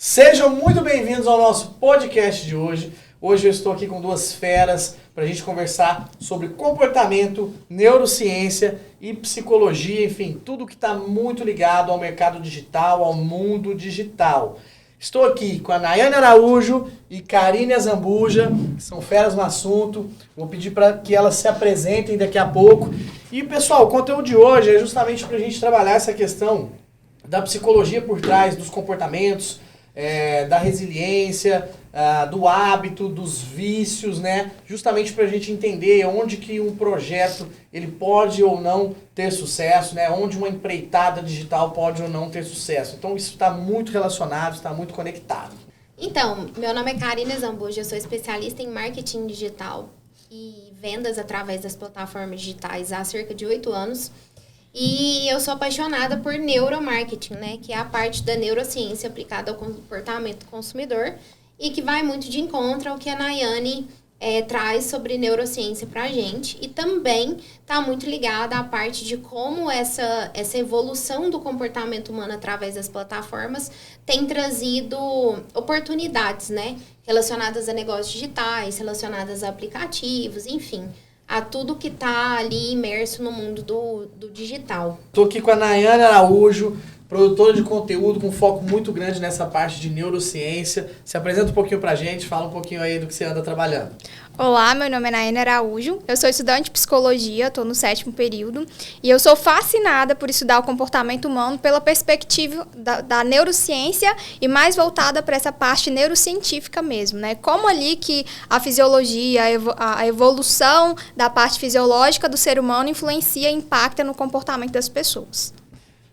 Sejam muito bem-vindos ao nosso podcast de hoje. Hoje eu estou aqui com duas feras para a gente conversar sobre comportamento, neurociência e psicologia, enfim, tudo que está muito ligado ao mercado digital, ao mundo digital. Estou aqui com a Nayane Araújo e Karine Zambuja, que são feras no assunto. Vou pedir para que elas se apresentem daqui a pouco. E, pessoal, o conteúdo de hoje é justamente para a gente trabalhar essa questão da psicologia por trás dos comportamentos, da resiliência, do hábito, dos vícios, né? Justamente para a gente entender onde que um projeto ele pode ou não ter sucesso, né? Onde uma empreitada digital pode ou não ter sucesso. Então isso está muito relacionado, está muito conectado. Então, meu nome é Karine Zambuja, eu sou especialista em marketing digital e vendas através das plataformas digitais há cerca de 8 anos. E eu sou apaixonada por neuromarketing, né? Que é a parte da neurociência aplicada ao comportamento do consumidor e que vai muito de encontro ao que a Nayane traz sobre neurociência pra gente. E também está muito ligada à parte de como essa evolução do comportamento humano através das plataformas tem trazido oportunidades, né? Relacionadas a negócios digitais, relacionadas a aplicativos, enfim, a tudo que está ali imerso no mundo do digital. Estou aqui com a Nayane Araújo, produtora de conteúdo com foco muito grande nessa parte de neurociência. Se apresenta um pouquinho pra gente, fala um pouquinho aí do que você anda trabalhando. Olá, meu nome é Nayane Araújo, eu sou estudante de psicologia, estou no 7º período e eu sou fascinada por estudar o comportamento humano pela perspectiva da neurociência e mais voltada para essa parte neurocientífica mesmo, né? Como ali que a fisiologia, a evolução da parte fisiológica do ser humano influencia e impacta no comportamento das pessoas.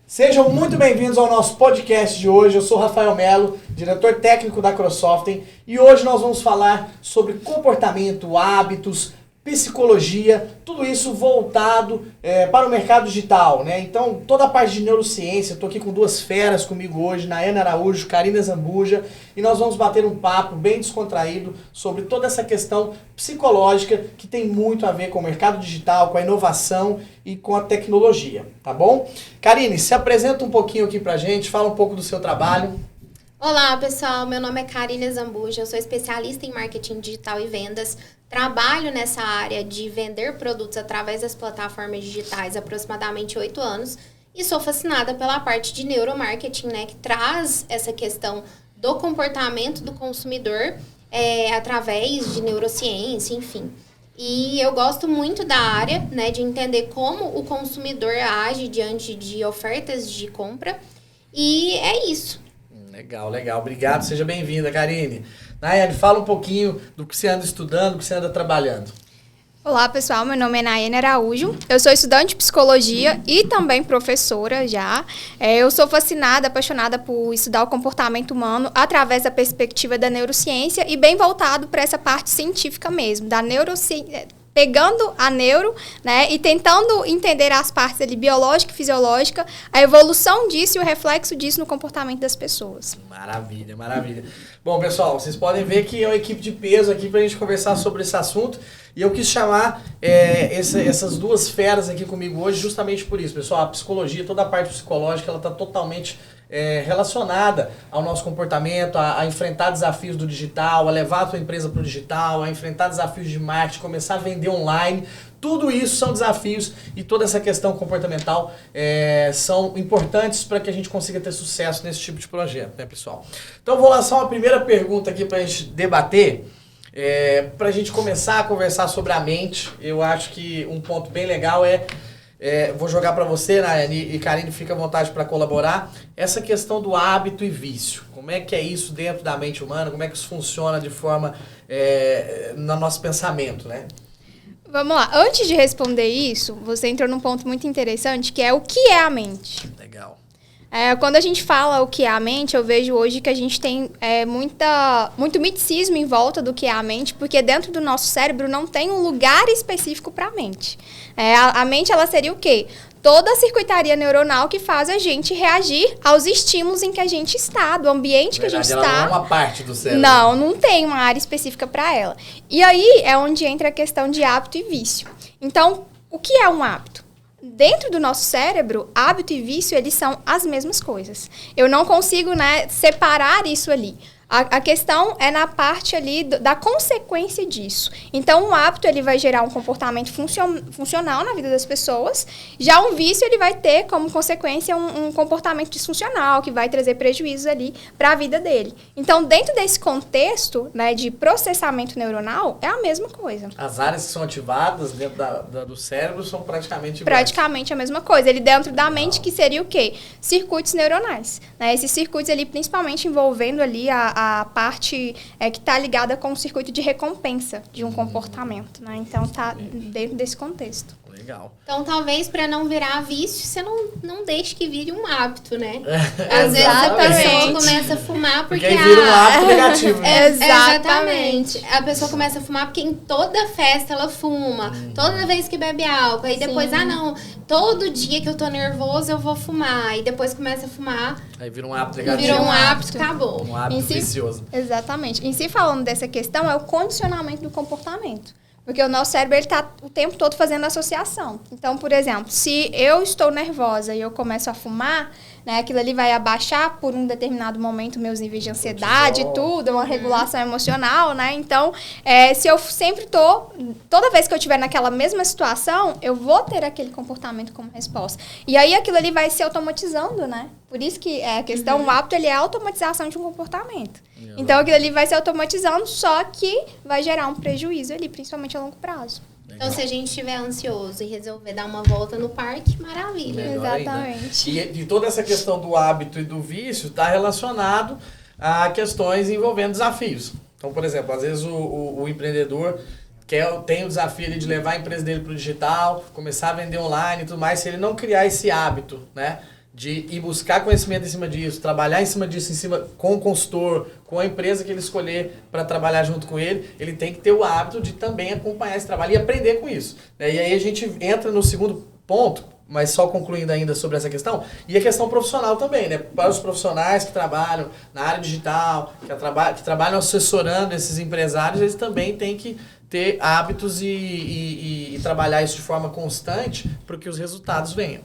Sejam muito bem-vindos ao nosso podcast de hoje. Eu sou Rafael Melo, diretor técnico da Crosoften, e hoje nós vamos falar sobre comportamento, hábitos, psicologia, tudo isso voltado para o mercado digital, né? Então, toda a parte de neurociência, estou aqui com duas feras comigo hoje, Nayane Araújo, Karine Zambuja, e nós vamos bater um papo bem descontraído sobre toda essa questão psicológica que tem muito a ver com o mercado digital, com a inovação e com a tecnologia, tá bom? Karine, se apresenta um pouquinho aqui pra gente, fala um pouco do seu trabalho. Olá, pessoal, meu nome é Karine Zambuja, eu sou especialista em marketing digital e vendas. Trabalho nessa área de vender produtos através das plataformas digitais há aproximadamente 8 anos e sou fascinada pela parte de neuromarketing, né, que traz essa questão do comportamento do consumidor através de neurociência, enfim. E eu gosto muito da área, né, de entender como o consumidor age diante de ofertas de compra e é isso. Legal, legal. Obrigado, seja bem-vinda, Karine. Nayane, fala um pouquinho do que você anda estudando, do que você anda trabalhando. Olá, pessoal, meu nome é Nayane Araújo, eu sou estudante de psicologia e também professora já. Eu sou fascinada, apaixonada por estudar o comportamento humano através da perspectiva da neurociência e bem voltado para essa parte científica mesmo, da neurociência. Pegando a neuro, né, e tentando entender as partes ali, biológica e fisiológica, a evolução disso e o reflexo disso no comportamento das pessoas. Maravilha, maravilha. Bom, pessoal, vocês podem ver que é uma equipe de peso aqui pra gente conversar sobre esse assunto. E eu quis chamar essas duas feras aqui comigo hoje justamente por isso, pessoal. A psicologia, toda a parte psicológica, ela está totalmente relacionada ao nosso comportamento, a enfrentar desafios do digital, a levar a tua empresa para o digital, a enfrentar desafios de marketing, começar a vender online. Tudo isso são desafios e toda essa questão comportamental são importantes para que a gente consiga ter sucesso nesse tipo de projeto, né, pessoal? Então, vou lançar uma primeira pergunta aqui para a gente debater. Para a gente começar a conversar sobre a mente. Eu acho que um ponto bem legal vou jogar para você, Nayane, e Karine, fica à vontade para colaborar, essa questão do hábito e vício. Como é que é isso dentro da mente humana? Como é que isso funciona de forma no nosso pensamento, né? Vamos lá, antes de responder isso, você entrou num ponto muito interessante, que é o que é a mente. Legal. Quando a gente fala o que é a mente, eu vejo hoje que a gente tem muito miticismo em volta do que é a mente, porque dentro do nosso cérebro não tem um lugar específico para a mente. A mente, ela seria o quê? Toda a circuitaria neuronal que faz a gente reagir aos estímulos em que a gente está, do ambiente que a gente está. Ela não é uma parte do cérebro. Não tem uma área específica para ela. E aí é onde entra a questão de hábito e vício. Então, o que é um hábito? dentro do nosso cérebro, hábito e vício, eles são as mesmas coisas. Eu não consigo, né, separar isso ali. A questão é na parte ali da consequência disso. Então, um hábito, ele vai gerar um comportamento funcional na vida das pessoas. Já um vício, ele vai ter como consequência um comportamento disfuncional, que vai trazer prejuízos ali para a vida dele. Então, dentro desse contexto, né, de processamento neuronal, é a mesma coisa. As áreas que são ativadas dentro do cérebro são praticamente iguais. Praticamente a mesma coisa. Ele dentro da mente, que seria o quê? Circuitos neuronais. Né? Esses circuitos ali, principalmente envolvendo ali a parte que está ligada com o circuito de recompensa de um comportamento, né? Então, está dentro desse contexto. Legal. Então, talvez para não virar vício, você não deixe que vire um hábito, né? Às Às vezes a pessoa começa a fumar porque... aí vira um hábito negativo. Né? Exatamente. A pessoa começa a fumar porque em toda festa ela fuma. Toda vez que bebe álcool. Aí depois, não, todo dia que eu tô nervoso eu vou fumar. E depois começa a fumar. Aí vira um hábito negativo. Virou um hábito, acabou. Um hábito vicioso. Exatamente. Em si, falando dessa questão, é o condicionamento do comportamento. Porque o nosso cérebro está o tempo todo fazendo associação. Então, por exemplo, se eu estou nervosa e eu começo a fumar, né, aquilo ali vai abaixar por um determinado momento meus níveis de ansiedade e tudo, uma regulação emocional, né? Então, se eu sempre toda vez que eu estiver naquela mesma situação, eu vou ter aquele comportamento como resposta. E aí aquilo ali vai se automatizando, né? Por isso que a questão, o hábito, ele é a automatização de um comportamento. Então, aquilo ali vai se automatizando, só que vai gerar um prejuízo ali, principalmente a longo prazo. Então, se a gente estiver ansioso e resolver dar uma volta no parque, maravilha. Exatamente. E toda essa questão do hábito e do vício está relacionado a questões envolvendo desafios. Então, por exemplo, às vezes o empreendedor tem o desafio ali de levar a empresa dele para o digital, começar a vender online e tudo mais, se ele não criar esse hábito, né? De ir buscar conhecimento em cima disso, trabalhar em cima disso, com o consultor, com a empresa que ele escolher para trabalhar junto com ele, ele tem que ter o hábito de também acompanhar esse trabalho e aprender com isso. E aí a gente entra no segundo ponto, mas só concluindo ainda sobre essa questão, e a questão profissional também, né? Para os profissionais que trabalham na área digital, que trabalham assessorando esses empresários, eles também têm que ter hábitos e trabalhar isso de forma constante para que os resultados venham.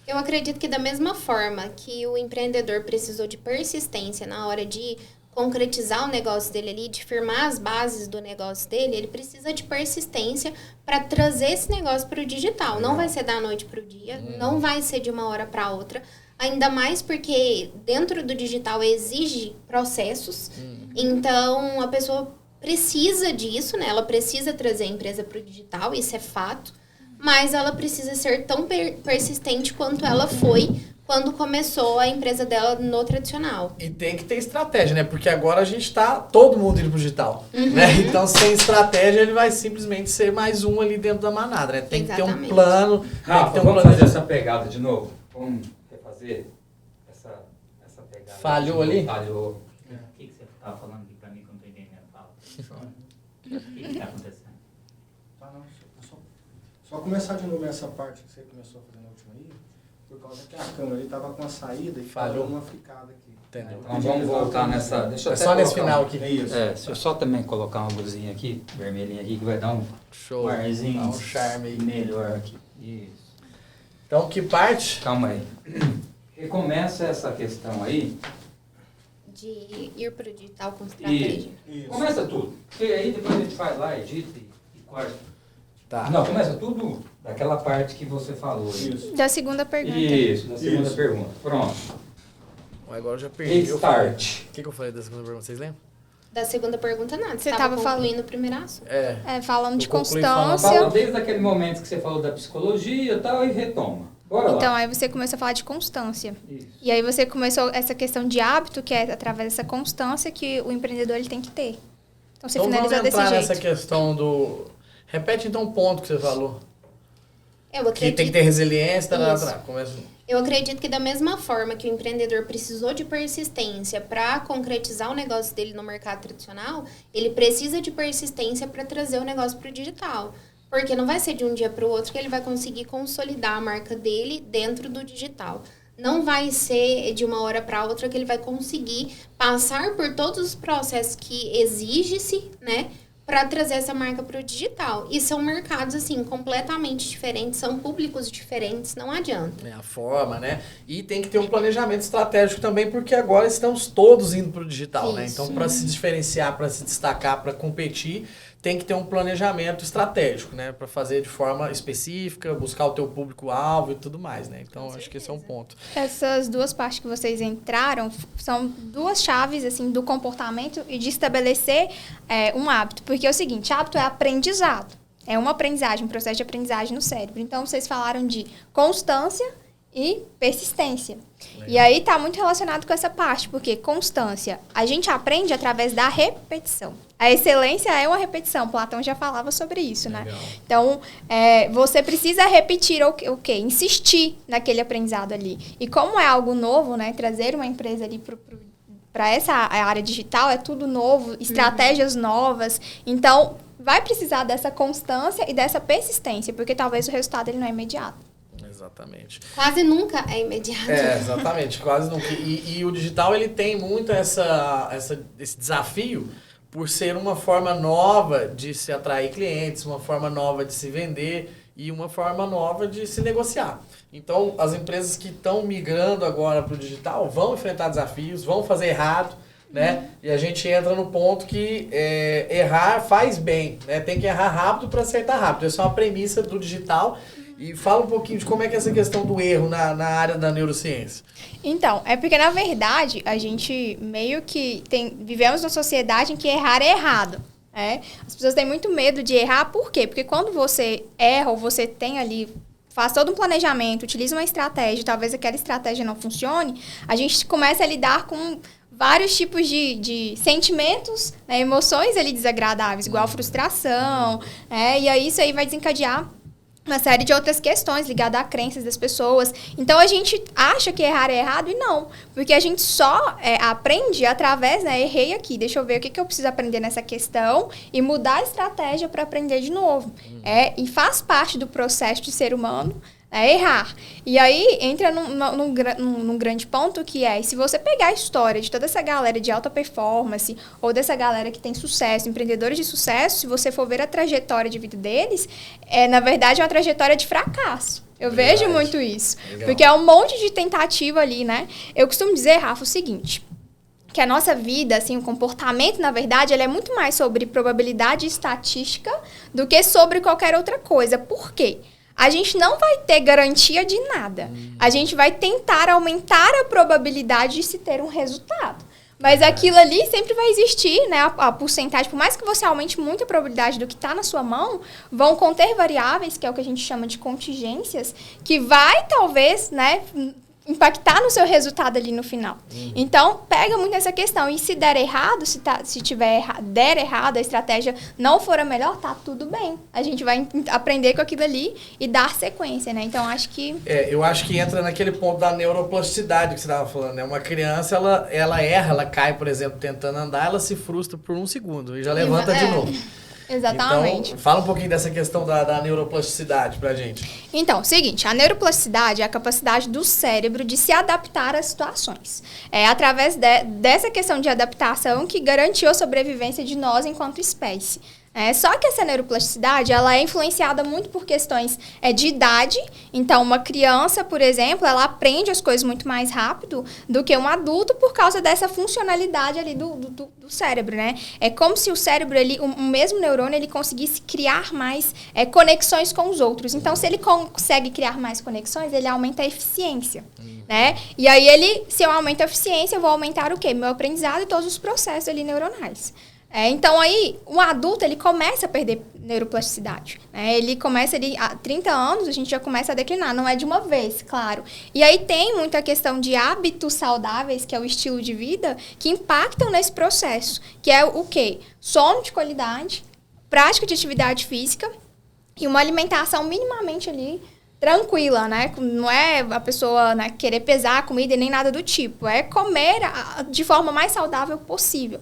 Eu acredito que da mesma forma que o empreendedor precisou de persistência na hora de concretizar o negócio dele ali, de firmar as bases do negócio dele, ele precisa de persistência para trazer esse negócio para o digital. Não vai ser da noite para o dia, não vai ser de uma hora para outra, ainda mais porque dentro do digital exige processos, então a pessoa precisa disso, né? Ela precisa trazer a empresa para o digital, isso é fato. Mas ela precisa ser tão persistente quanto ela foi quando começou a empresa dela no tradicional. E tem que ter estratégia, né? Porque agora a gente tá todo mundo indo pro digital. Né? Então, sem estratégia, ele vai simplesmente ser mais um ali dentro da manada, né? Tem que ter um plano. Rafa, vamos fazer essa pegada de novo? Vamos refazer essa pegada? Falhou ali? Falhou. O que você estava falando aqui para mim que eu não estou entendendo? Fala. O que está acontecendo? Só começar de novo essa parte que você começou a fazer na última aí, por causa que a câmera ali estava com uma saída e falhou uma ficada aqui. Entendeu? Então vamos voltar nessa... Deixa eu até só nesse colocar final aqui. É isso. Deixa eu só também colocar uma luzinha aqui, vermelhinha aqui, que vai dar um Show. arzinho Dá um charme aí. melhor aqui. Isso. Então, que parte? Calma aí. Recomeça essa questão aí. De ir para o digital com estratégia. Isso. Começa tudo. Porque aí depois a gente faz lá, edita e corta. Tá. Não, começa tudo daquela parte que você falou. Isso. Da segunda pergunta. Isso, da segunda Isso. pergunta. Pronto. Agora eu já perdi. Start. O que eu falei da segunda pergunta? Vocês lembram? Da segunda pergunta, nada. Você Você estava tava concluindo o primeiro assunto. Falando de Eu concluí falando- constância. Fala desde aquele momento que você falou da psicologia e tal e retoma. Bora lá. Então, aí você começou a falar de constância. Isso. E aí você começou essa questão de hábito, que é através dessa constância que o empreendedor ele tem que ter. Então, você Então vamos finalizou desse entrar jeito. nessa questão do... Repete então o ponto que você falou. Eu Que acredito, tem que ter resiliência, Isso. Começa... eu acredito que da mesma forma que o empreendedor precisou de persistência para concretizar o negócio dele no mercado tradicional, ele precisa de persistência para trazer o negócio para o digital. Porque não vai ser de um dia para o outro que ele vai conseguir consolidar a marca dele dentro do digital. Não vai ser de uma hora para outra que ele vai conseguir passar por todos os processos que exige-se, né, para trazer essa marca para o digital. E são mercados, assim, completamente diferentes, são públicos diferentes, não adianta. É a forma, né? E tem que ter um planejamento estratégico também, porque agora estamos todos indo para o digital, né? Então, para se diferenciar, para se destacar, para competir, tem que ter um planejamento estratégico, né? Para fazer de forma específica, buscar o teu público-alvo e tudo mais, né? Então, acho que esse é um ponto. Essas duas partes que vocês entraram são duas chaves, assim, do comportamento e de estabelecer um hábito. Porque é o seguinte, hábito é aprendizado. É uma aprendizagem, um processo de aprendizagem no cérebro. Então, vocês falaram de constância e persistência. Legal. E aí tá muito relacionado com essa parte, porque constância, a gente aprende através da repetição. A excelência é uma repetição, Platão já falava sobre isso, Legal. Né? Então, você precisa repetir o quê? Insistir naquele aprendizado ali. E como é algo novo, né? Trazer uma empresa ali para essa área digital, é tudo novo, estratégias novas. Então, vai precisar dessa constância e dessa persistência, porque talvez o resultado ele não é imediato. Exatamente. Quase nunca é imediato. Exatamente, quase nunca. E o digital, ele tem muito esse desafio por ser uma forma nova de se atrair clientes, uma forma nova de se vender e uma forma nova de se negociar. Então, as empresas que estão migrando agora para o digital vão enfrentar desafios, vão fazer errado, né? E a gente entra no ponto que errar faz bem, né? Tem que errar rápido para acertar rápido. Essa é uma premissa do digital. E fala um pouquinho de como é que é essa questão do erro na área da neurociência. Então, é porque, na verdade, a gente meio que vivemos numa sociedade em que errar é errado. As pessoas têm muito medo de errar, por quê? Porque quando você erra ou você tem ali, faz todo um planejamento, utiliza uma estratégia, talvez aquela estratégia não funcione, a gente começa a lidar com vários tipos de sentimentos, né, emoções ali desagradáveis, igual frustração, e aí isso aí vai desencadear uma série de outras questões ligadas a crenças das pessoas. Então, a gente acha que errar é errado e não. Porque a gente só aprende através, errei aqui, deixa eu ver o que eu preciso aprender nessa questão e mudar a estratégia para aprender de novo. E faz parte do processo de ser humano errar. E aí, entra num grande ponto que se você pegar a história de toda essa galera de alta performance ou dessa galera que tem sucesso, empreendedores de sucesso, se você for ver a trajetória de vida deles, na verdade, é uma trajetória de fracasso. Eu vejo muito isso. Legal. Porque é um monte de tentativa ali, né? Eu costumo dizer, Rafa, o seguinte, que a nossa vida, assim, o comportamento, na verdade, ele é muito mais sobre probabilidade estatística do que sobre qualquer outra coisa. Por quê? A gente não vai ter garantia de nada. A gente vai tentar aumentar a probabilidade de se ter um resultado. Mas aquilo ali sempre vai existir, né? A porcentagem, por mais que você aumente muito a probabilidade do que está na sua mão, vão conter variáveis, que é o que a gente chama de contingências, que vai, talvez, né, impactar no seu resultado ali no final. Então, pega muito essa questão. E se der errado, se der errado, a estratégia não for a melhor, tá tudo bem. A gente vai aprender com aquilo ali e dar sequência, né? Então, acho que... eu acho que entra naquele ponto da neuroplasticidade que você estava falando, né? Uma criança, ela erra, ela cai, por exemplo, tentando andar, ela se frustra por 1 segundo e já levanta de novo. Exatamente. Então, fala um pouquinho dessa questão da neuroplasticidade pra gente. Então, seguinte, a neuroplasticidade é a capacidade do cérebro de se adaptar às situações. É através dessa questão de adaptação que garantiu a sobrevivência de nós enquanto espécie. Só que essa neuroplasticidade, ela é influenciada muito por questões de idade. Então, uma criança, por exemplo, ela aprende as coisas muito mais rápido do que um adulto por causa dessa funcionalidade ali do cérebro, né? É como se o cérebro, o mesmo neurônio, ele conseguisse criar mais conexões com os outros. Então, se ele consegue criar mais conexões, ele aumenta a eficiência, né? E aí, se eu aumento a eficiência, eu vou aumentar o quê? Meu aprendizado e todos os processos ali neuronais. Então, aí, um adulto, ele começa a perder neuroplasticidade. Ele começa ali, há 30 anos, a gente já começa a declinar. Não é de uma vez, claro. E aí tem muita questão de hábitos saudáveis, que é o estilo de vida, que impactam nesse processo. Que é o quê? Sono de qualidade, prática de atividade física e uma alimentação minimamente ali tranquila, né? Não é a pessoa, né, querer pesar a comida e nem nada do tipo. É comer de forma mais saudável possível.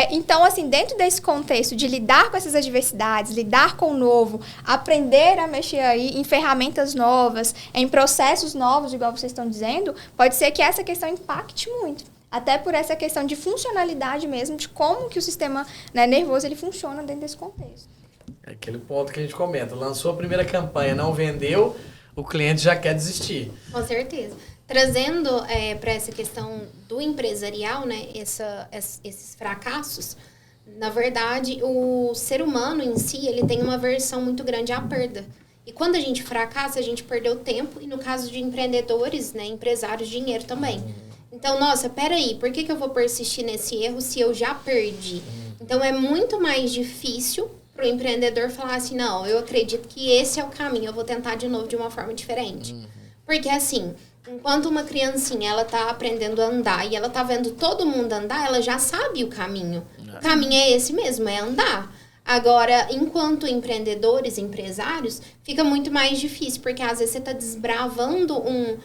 Então, assim, dentro desse contexto de lidar com essas adversidades, lidar com o novo, aprender a mexer aí em ferramentas novas, em processos novos, igual vocês estão dizendo, pode ser que essa questão impacte muito. Até por essa questão de funcionalidade mesmo, de como que o sistema, né, nervoso ele funciona dentro desse contexto. É aquele ponto que a gente comenta. Lançou a primeira campanha, não vendeu, o cliente já quer desistir. Com certeza. Trazendo para essa questão do empresarial, né, esses fracassos, na verdade, o ser humano em si, ele tem uma aversão muito grande à perda. E quando a gente fracassa, a gente perdeu tempo, e no caso de empreendedores, né, empresários, dinheiro também. Então, nossa, peraí, por que eu vou persistir nesse erro se eu já perdi? Então, é muito mais difícil para o empreendedor falar assim, não, eu acredito que esse é o caminho, eu vou tentar de novo de uma forma diferente. Porque, assim, enquanto uma criancinha, ela tá aprendendo a andar e ela tá vendo todo mundo andar, ela já sabe o caminho. O caminho é esse mesmo, é andar. Agora, enquanto empreendedores, empresários, fica muito mais difícil, porque às vezes você tá desbravando um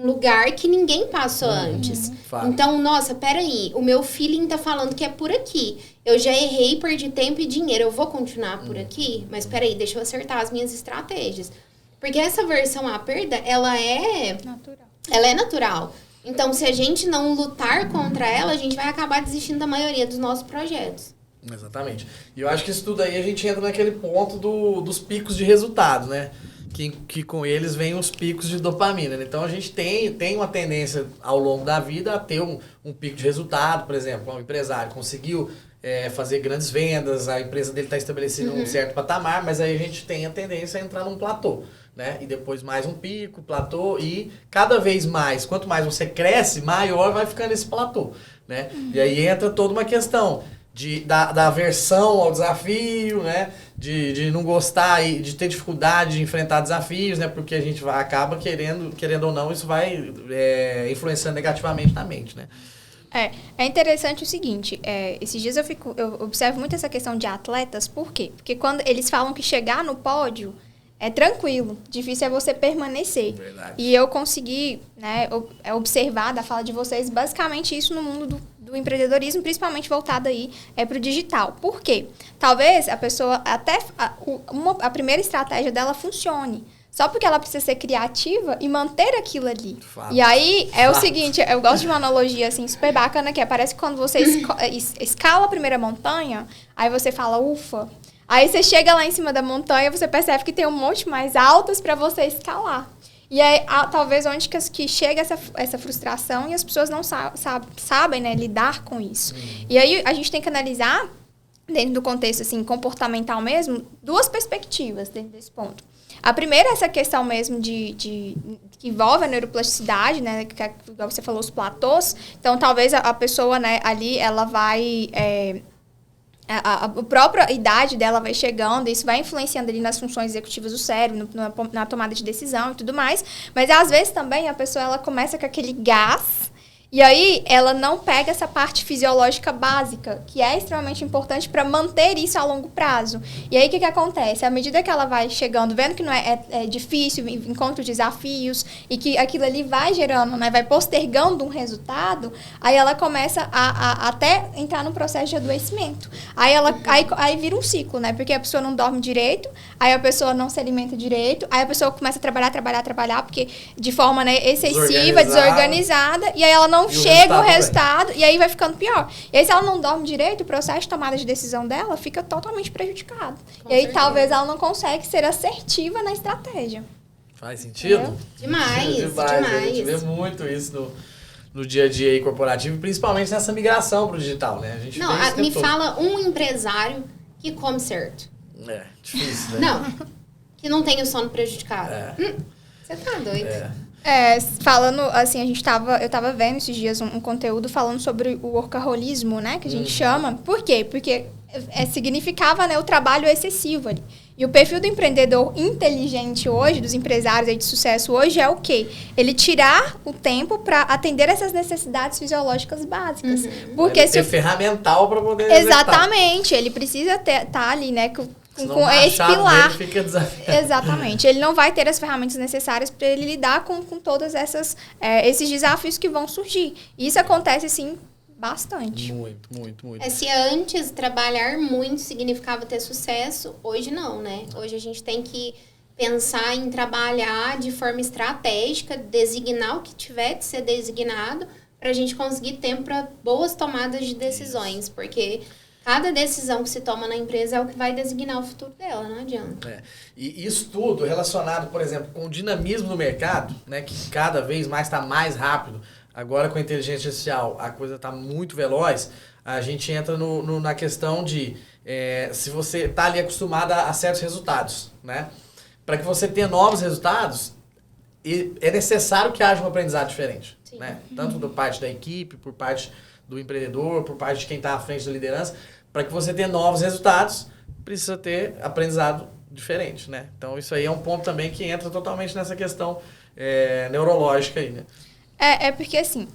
lugar que ninguém passou antes. Fato. Então, nossa, peraí, o meu feeling tá falando que é por aqui. Eu já errei, perdi tempo e dinheiro, eu vou continuar por aqui? Mas peraí, deixa eu acertar as minhas estratégias. Porque essa versão à perda, ela é natural. Então, se a gente não lutar contra ela, a gente vai acabar desistindo da maioria dos nossos projetos. Exatamente. E eu acho que isso tudo aí a gente entra naquele ponto dos picos de resultado, né? Que com eles vem os picos de dopamina. Então a gente tem uma tendência ao longo da vida a ter um pico de resultado, por exemplo, um empresário conseguiu fazer grandes vendas, a empresa dele está estabelecida em um certo patamar, mas aí a gente tem a tendência a entrar num platô, né? E depois mais um pico, platô, e cada vez mais, quanto mais você cresce, maior vai ficando esse platô, né? E aí entra toda uma questão da aversão ao desafio, né? De não gostar e de ter dificuldade de enfrentar desafios, né? Porque a gente acaba querendo ou não, isso vai influenciando negativamente na mente, né? É interessante o seguinte, esses dias eu observo muito essa questão de atletas, por quê? Porque quando eles falam que chegar no pódio é tranquilo, difícil é você permanecer. Verdade. E eu consegui, né, observar da fala de vocês basicamente isso no mundo do empreendedorismo, principalmente voltado aí para o digital. Por quê? Talvez a pessoa, até a primeira estratégia dela funcione, só porque ela precisa ser criativa e manter aquilo ali. Fato. E aí, o seguinte, eu gosto de uma analogia, assim, super bacana, que parece que quando você escala a primeira montanha, aí você fala, ufa. Aí você chega lá em cima da montanha, você percebe que tem um monte mais altas para você escalar. E aí, talvez, onde que chega essa frustração e as pessoas não sabem, né, lidar com isso. E aí, a gente tem que analisar, dentro do contexto, assim, comportamental mesmo, duas perspectivas dentro desse ponto. A primeira é essa questão mesmo que envolve a neuroplasticidade, né? Que, igual você falou, os platôs. Então, talvez a pessoa, né, ali, ela vai... A própria idade dela vai chegando, isso vai influenciando ali nas funções executivas do cérebro, na tomada de decisão e tudo mais. Mas, às vezes, também, a pessoa ela começa com aquele gás. E aí, ela não pega essa parte fisiológica básica, que é extremamente importante para manter isso a longo prazo. E aí, o que acontece? À medida que ela vai chegando, vendo que não é difícil, encontra desafios, e que aquilo ali vai gerando, né, vai postergando um resultado, aí ela começa a até entrar num processo de adoecimento. Aí vira um ciclo, né? Porque a pessoa não dorme direito, aí a pessoa não se alimenta direito, aí a pessoa começa a trabalhar, porque de forma, né, excessiva, desorganizada, e aí ela não chega o resultado, e aí vai ficando pior. E aí, se ela não dorme direito, o processo de tomada de decisão dela fica totalmente prejudicado. E aí, talvez ela não consegue ser assertiva na estratégia. Faz sentido? Demais. A gente vê muito isso no dia a dia aí corporativo, principalmente nessa migração pro digital, né? A gente me fala um empresário que come certo. Difícil, né? Não, que não tem o sono prejudicado. Você tá doido. Falando, assim, eu tava vendo esses dias um conteúdo falando sobre o workaholismo, né, que a gente chama. Por quê? Porque significava, né, o trabalho excessivo ali. E o perfil do empreendedor inteligente hoje, dos empresários aí de sucesso hoje, é o quê? Ele tirar o tempo para atender essas necessidades fisiológicas básicas. Porque ele ter ferramental para poder exatamente, ele precisa tá ali, né, com esse pilar. Fica desafiado. Exatamente. Ele não vai ter as ferramentas necessárias para ele lidar com todos esses desafios que vão surgir. E isso acontece, assim, bastante. Muito. Se antes trabalhar muito significava ter sucesso, hoje não, né? Hoje a gente tem que pensar em trabalhar de forma estratégica, designar o que tiver de ser designado, pra gente conseguir tempo para boas tomadas de decisões, porque cada decisão que se toma na empresa é o que vai designar o futuro dela, não adianta. E isso tudo relacionado, por exemplo, com o dinamismo do mercado, né, que cada vez mais está mais rápido. Agora com a inteligência artificial a coisa está muito veloz, a gente entra na questão de se você está ali acostumado a certos resultados, né? Para que você tenha novos resultados, é necessário que haja um aprendizado diferente, né? Tanto por parte da equipe, por parte do empreendedor, por parte de quem está à frente da liderança. Para que você tenha novos resultados, precisa ter aprendizado diferente, né? Então isso aí é um ponto também que entra totalmente nessa questão neurológica aí, né? Porque assim,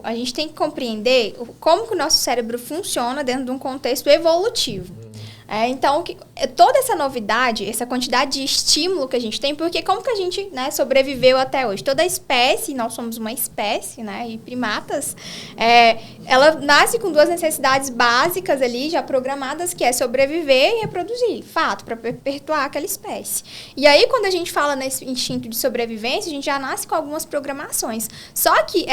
a gente tem que compreender como que o nosso cérebro funciona dentro de um contexto evolutivo. Então, toda essa novidade, essa quantidade de estímulo que a gente tem, porque como que a gente, né, sobreviveu até hoje? Toda espécie, nós somos uma espécie, né, e primatas, ela nasce com duas necessidades básicas ali, já programadas, que é sobreviver e reproduzir, fato, para perpetuar aquela espécie. E aí, quando a gente fala nesse instinto de sobrevivência, a gente já nasce com algumas programações. Só que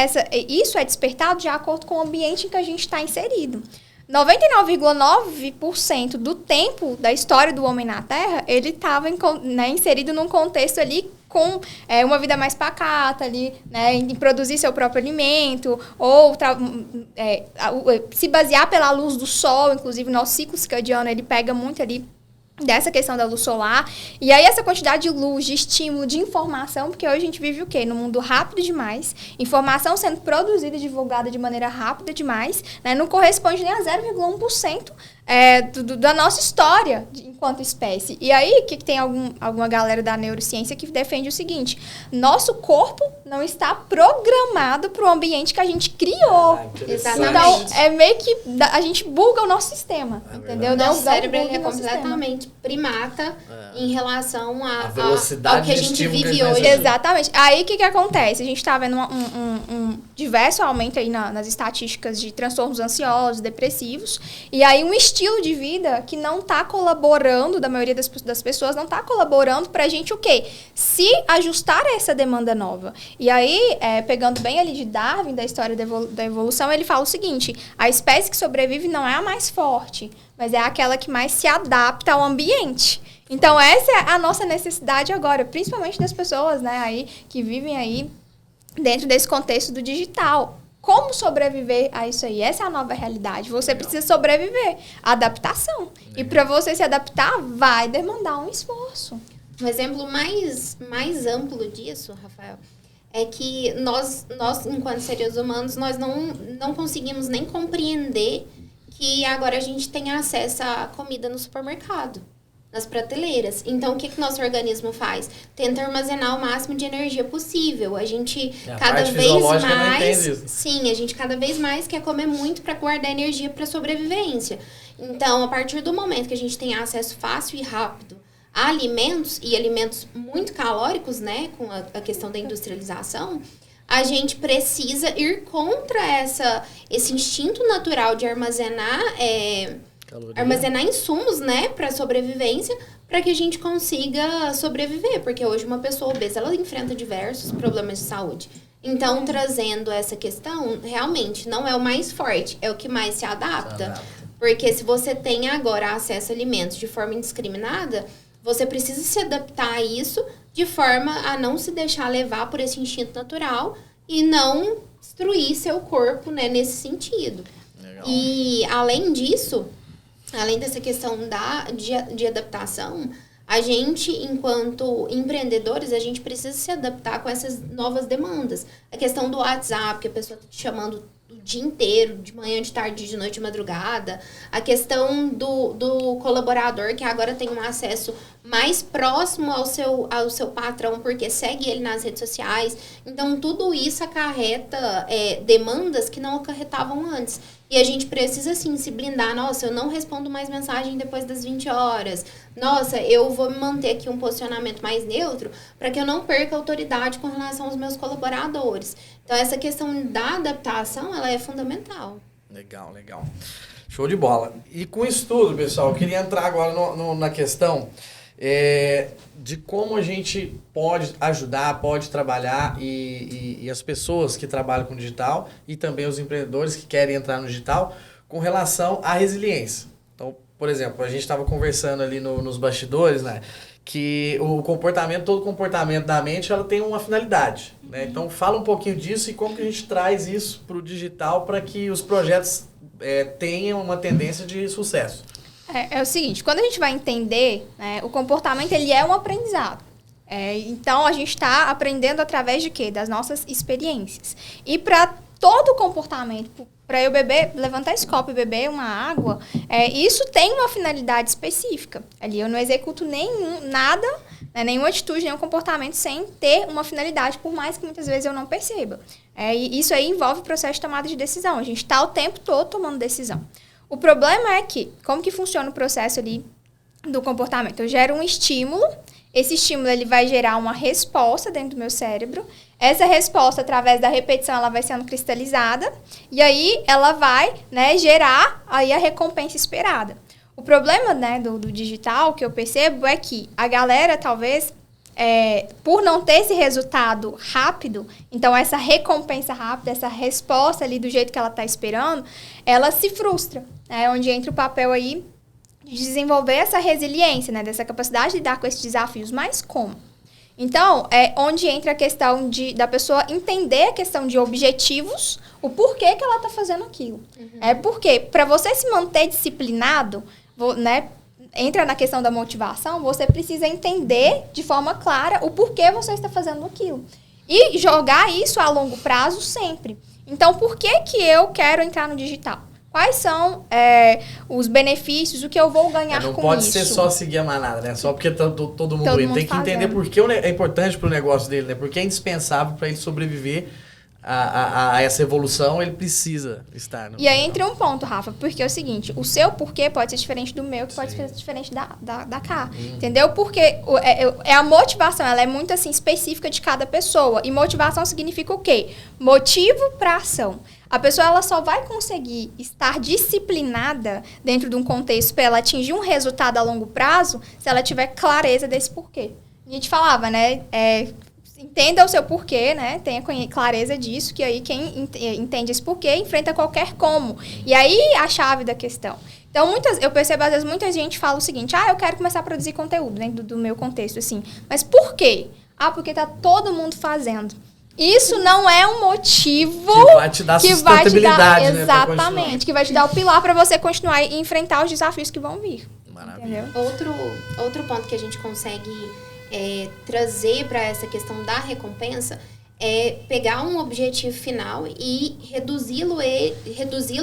isso é despertado de acordo com o ambiente em que a gente está inserido. 99,9% do tempo da história do homem na Terra, ele estava inserido num contexto ali com uma vida mais pacata ali, né, em produzir seu próprio alimento, ou se basear pela luz do sol. Inclusive o nosso ciclo circadiano, ele pega muito ali dessa questão da luz solar. E aí essa quantidade de luz, de estímulo, de informação, porque hoje a gente vive o quê? Num mundo rápido demais, informação sendo produzida e divulgada de maneira rápida demais, né? Não corresponde nem a 0,1% da nossa história enquanto espécie. E aí, que tem alguma galera da neurociência que defende o seguinte: nosso corpo não está programado para o ambiente que a gente criou. Exatamente. Então, é meio que a gente buga o nosso sistema, entendeu? Nosso cérebro ele é completamente primata em relação a velocidade ao que a gente vive hoje. Exatamente. Aí, o que acontece? A gente está vendo um diverso aumento aí nas estatísticas de transtornos ansiosos, depressivos, e aí um estilo de vida que não está colaborando, da maioria das pessoas, não está colaborando para a gente o quê? Se ajustar a essa demanda nova. E aí, pegando bem ali de Darwin, da história da evolução, ele fala o seguinte: a espécie que sobrevive não é a mais forte, mas é aquela que mais se adapta ao ambiente. Então, essa é a nossa necessidade agora, principalmente das pessoas, né, aí, que vivem aí dentro desse contexto do digital. Como sobreviver a isso aí? Essa é a nova realidade. Você precisa sobreviver. Adaptação. E para você se adaptar, vai demandar um esforço. Um exemplo mais amplo disso, Rafael, é que nós enquanto seres humanos, nós não conseguimos nem compreender que agora a gente tem acesso à comida no supermercado, nas prateleiras. Então, o que nosso organismo faz? Tenta armazenar o máximo de energia possível. A gente cada vez mais quer comer muito para guardar energia para sobrevivência. Então, a partir do momento que a gente tem acesso fácil e rápido a alimentos, e alimentos muito calóricos, né, com a questão da industrialização, a gente precisa ir contra esse instinto natural de armazenar insumos, né, para sobrevivência, para que a gente consiga sobreviver, porque hoje uma pessoa obesa, ela enfrenta diversos problemas de saúde. Então, trazendo essa questão, realmente não é o mais forte, é o que mais se adapta. Porque se você tem agora acesso a alimentos de forma indiscriminada, você precisa se adaptar a isso de forma a não se deixar levar por esse instinto natural e não destruir seu corpo, né, nesse sentido. Legal. E, além disso, além dessa questão de adaptação, a gente, enquanto empreendedores, a gente precisa se adaptar com essas novas demandas. A questão do WhatsApp, que a pessoa está te chamando o dia inteiro, de manhã, de tarde, de noite, de madrugada. A questão do colaborador, que agora tem um acesso mais próximo ao seu patrão, porque segue ele nas redes sociais. Então, tudo isso acarreta demandas que não acarretavam antes. E a gente precisa, assim, se blindar. Nossa, eu não respondo mais mensagem depois das 20 horas. Nossa, eu vou manter aqui um posicionamento mais neutro para que eu não perca autoridade com relação aos meus colaboradores. Então, essa questão da adaptação, ela é fundamental. Legal. Show de bola. E com isso tudo, pessoal, eu queria entrar agora na questão de como a gente pode ajudar, pode trabalhar e as pessoas que trabalham com digital e também os empreendedores que querem entrar no digital com relação à resiliência. Então, por exemplo, a gente estava conversando ali nos bastidores, né, que todo comportamento da mente ela tem uma finalidade. Né? Então, fala um pouquinho disso e como que a gente traz isso para o digital para que os projetos tenham uma tendência de sucesso. É o seguinte, quando a gente vai entender, né, o comportamento ele é um aprendizado. Então, a gente está aprendendo através de quê? Das nossas experiências. E para todo comportamento, para eu levantar esse copo e beber uma água, isso tem uma finalidade específica. Ali eu não executo nada, né, nenhuma atitude, nenhum comportamento sem ter uma finalidade, por mais que muitas vezes eu não perceba. E isso aí envolve o processo de tomada de decisão. A gente está o tempo todo tomando decisão. O problema é que, como que funciona o processo ali do comportamento? Eu gero um estímulo, esse estímulo ele vai gerar uma resposta dentro do meu cérebro, essa resposta, através da repetição, ela vai sendo cristalizada, e aí ela vai, né, gerar aí a recompensa esperada. O problema, né, do digital, que eu percebo, é que a galera, talvez, por não ter esse resultado rápido, então essa recompensa rápida, essa resposta ali do jeito que ela está esperando, ela se frustra. Onde entra o papel aí de desenvolver essa resiliência, né, dessa capacidade de lidar com esses desafios, mas como? Então, onde entra a questão da pessoa entender a questão de objetivos, o porquê que ela está fazendo aquilo. Porque, para você se manter disciplinado, né, entra na questão da motivação, você precisa entender de forma clara o porquê você está fazendo aquilo. E jogar isso a longo prazo sempre. Então, por que eu quero entrar no digital? Quais são os benefícios, o que eu vou ganhar com isso? Não pode ser só seguir a manada, né? Só porque tá todo mundo indo. Tem que entender por que é importante para o negócio dele, né? Porque é indispensável para ele sobreviver a essa evolução, ele precisa estar no. E aí entra um ponto, Rafa, porque é o seguinte, o seu porquê pode ser diferente do meu, que pode ser diferente da Cá, entendeu? Porque a motivação, ela é muito assim, específica de cada pessoa, e motivação significa o quê? Motivo para ação. A pessoa ela só vai conseguir estar disciplinada dentro de um contexto para ela atingir um resultado a longo prazo se ela tiver clareza desse porquê. A gente falava, né? Entenda o seu porquê, né? Tenha clareza disso, que aí quem entende esse porquê enfrenta qualquer como. E aí a chave da questão. Então, eu percebo, às vezes, muita gente fala o seguinte, eu quero começar a produzir conteúdo dentro do meu contexto, assim. Mas por quê? Porque tá todo mundo fazendo. Isso não é um motivo que vai te dar sustentabilidade, né? Exatamente, que vai te dar o pilar para você continuar e enfrentar os desafios que vão vir. Maravilha. Entendeu? Outro ponto que a gente consegue trazer para essa questão da recompensa é pegar um objetivo final e reduzi-lo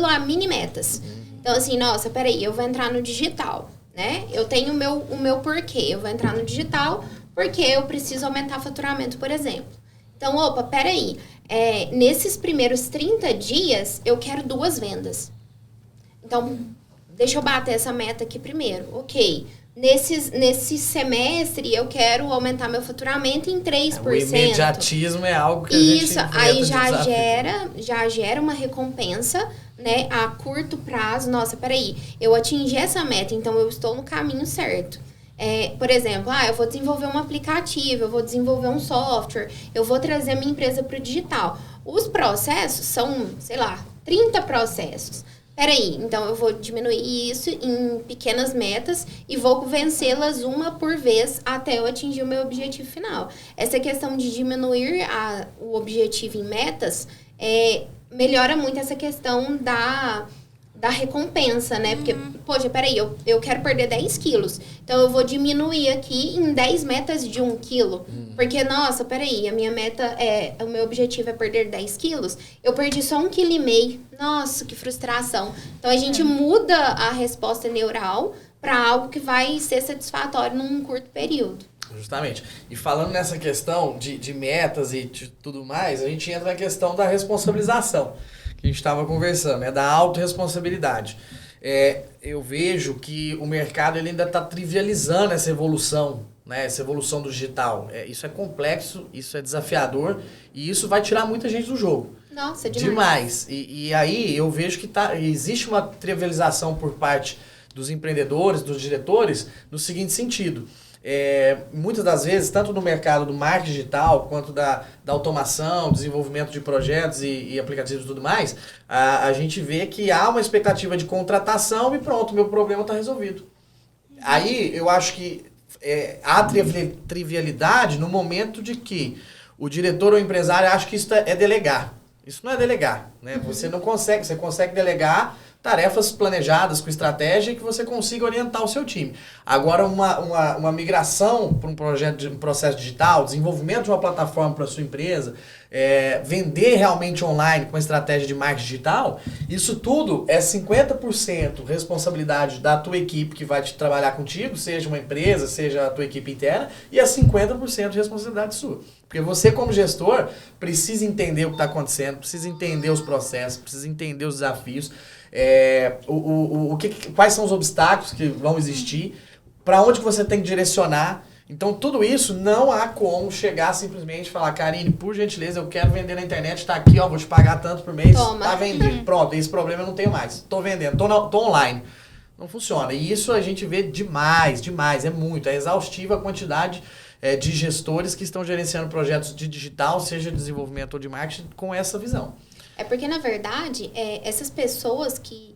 a mini metas. Então, assim, nossa, peraí, eu vou entrar no digital, né? Eu tenho o meu porquê. Eu vou entrar no digital porque eu preciso aumentar faturamento, por exemplo. Então, peraí, nesses primeiros 30 dias, eu quero 2 vendas. Então, deixa eu bater essa meta aqui primeiro. Ok, nesse semestre, eu quero aumentar meu faturamento em 3%. O imediatismo é algo que a gente Isso, aí já gera uma recompensa, né, a curto prazo. Nossa, peraí, eu atingi essa meta, então eu estou no caminho certo. Por exemplo, eu vou desenvolver um aplicativo, eu vou desenvolver um software, eu vou trazer a minha empresa para o digital. Os processos são, 30 processos. Peraí, então eu vou diminuir isso em pequenas metas e vou vencê-las uma por vez até eu atingir o meu objetivo final. Essa questão de diminuir o objetivo em metas melhora muito essa questão da recompensa, né? Porque, poxa, peraí, eu quero perder 10 quilos. Então, eu vou diminuir aqui em 10 metas de 1 quilo. Porque, nossa, peraí, a minha meta o meu objetivo é perder 10 quilos. Eu perdi só 1,5 kg. Nossa, que frustração. Então, a gente muda a resposta neural para algo que vai ser satisfatório num curto período. Justamente. E falando nessa questão de metas e de tudo mais, a gente entra na questão da responsabilização. Que a gente estava conversando, da autorresponsabilidade. Eu vejo que o mercado ele ainda está trivializando essa evolução, né? Essa evolução do digital. Isso é complexo, isso é desafiador e isso vai tirar muita gente do jogo. Nossa, demais. E aí eu vejo que existe uma trivialização por parte dos empreendedores, dos diretores, no seguinte sentido. muitas das vezes, tanto no mercado do marketing digital, quanto da automação, desenvolvimento de projetos e aplicativos e tudo mais, a gente vê que há uma expectativa de contratação e pronto, meu problema está resolvido. Aí eu acho que há trivialidade no momento de que o diretor ou o empresário acha que isso é delegar. Isso não é delegar, né? Você consegue delegar tarefas planejadas com estratégia que você consiga orientar o seu time. Agora, uma migração para um processo digital, desenvolvimento de uma plataforma para a sua empresa, vender realmente online com estratégia de marketing digital, isso tudo é 50% responsabilidade da tua equipe que vai te trabalhar contigo, seja uma empresa, seja a tua equipe interna, e é 50% de responsabilidade sua. Porque você, como gestor, precisa entender o que está acontecendo, precisa entender os processos, precisa entender os desafios, quais são os obstáculos que vão existir, para onde que você tem que direcionar. Então, tudo isso não há como chegar simplesmente e falar, Karine, por gentileza, eu quero vender na internet, tá aqui, ó, vou te pagar tanto por mês, tá vendendo. Pronto, esse problema eu não tenho mais. Tô vendendo, tô online. Não funciona. E isso a gente vê demais, é muito. É exaustiva a quantidade de gestores que estão gerenciando projetos de digital, seja de desenvolvimento ou de marketing, com essa visão. É porque, na verdade, essas pessoas que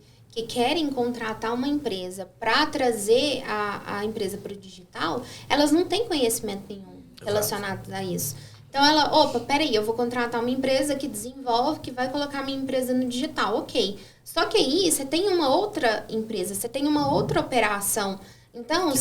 querem contratar uma empresa para trazer a empresa para o digital, elas não têm conhecimento nenhum relacionado a isso. Então, peraí, eu vou contratar uma empresa que desenvolve, que vai colocar minha empresa no digital, ok. Só que aí, você tem uma outra empresa, você tem uma outra operação. Então,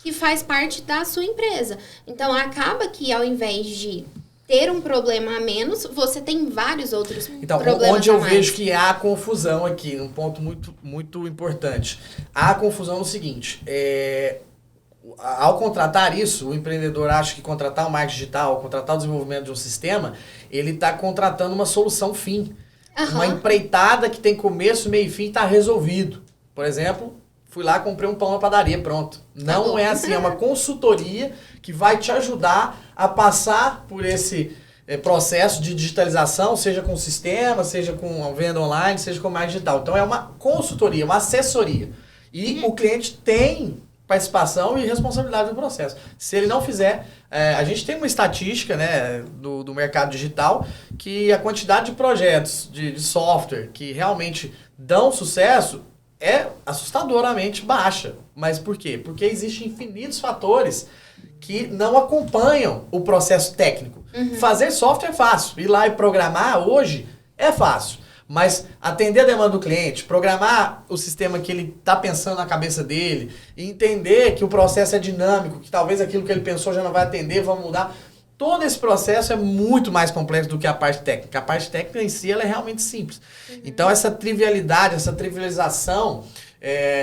que faz parte da sua empresa. Então, acaba que ao invés de ter um problema a menos, você tem vários outros problemas a mais. Onde eu vejo que há confusão aqui, um ponto muito, muito importante. Há confusão no seguinte, ao contratar isso, o empreendedor acha que contratar o marketing digital, contratar o desenvolvimento de um sistema, ele está contratando uma solução fim. Uma empreitada que tem começo, meio e fim, está resolvido. Por exemplo, fui lá, comprei um pão na padaria, pronto. Não é assim, é uma consultoria que vai te ajudar a passar por esse processo de digitalização, seja com sistema, seja com venda online, seja com marketing digital. Então é uma consultoria, uma assessoria. E o cliente tem participação e responsabilidade no processo. Se ele não fizer, a gente tem uma estatística, né, do mercado digital, que a quantidade de projetos de software que realmente dão sucesso é assustadoramente baixa. Mas por quê? Porque existem infinitos fatores que não acompanham o processo técnico. Fazer software é fácil. Ir lá e programar hoje é fácil. Mas atender a demanda do cliente, programar o sistema que ele está pensando na cabeça dele, e entender que o processo é dinâmico, que talvez aquilo que ele pensou já não vai atender, vamos mudar. Todo esse processo é muito mais complexo do que a parte técnica. A parte técnica em si ela é realmente simples. Então essa trivialidade, essa trivialização,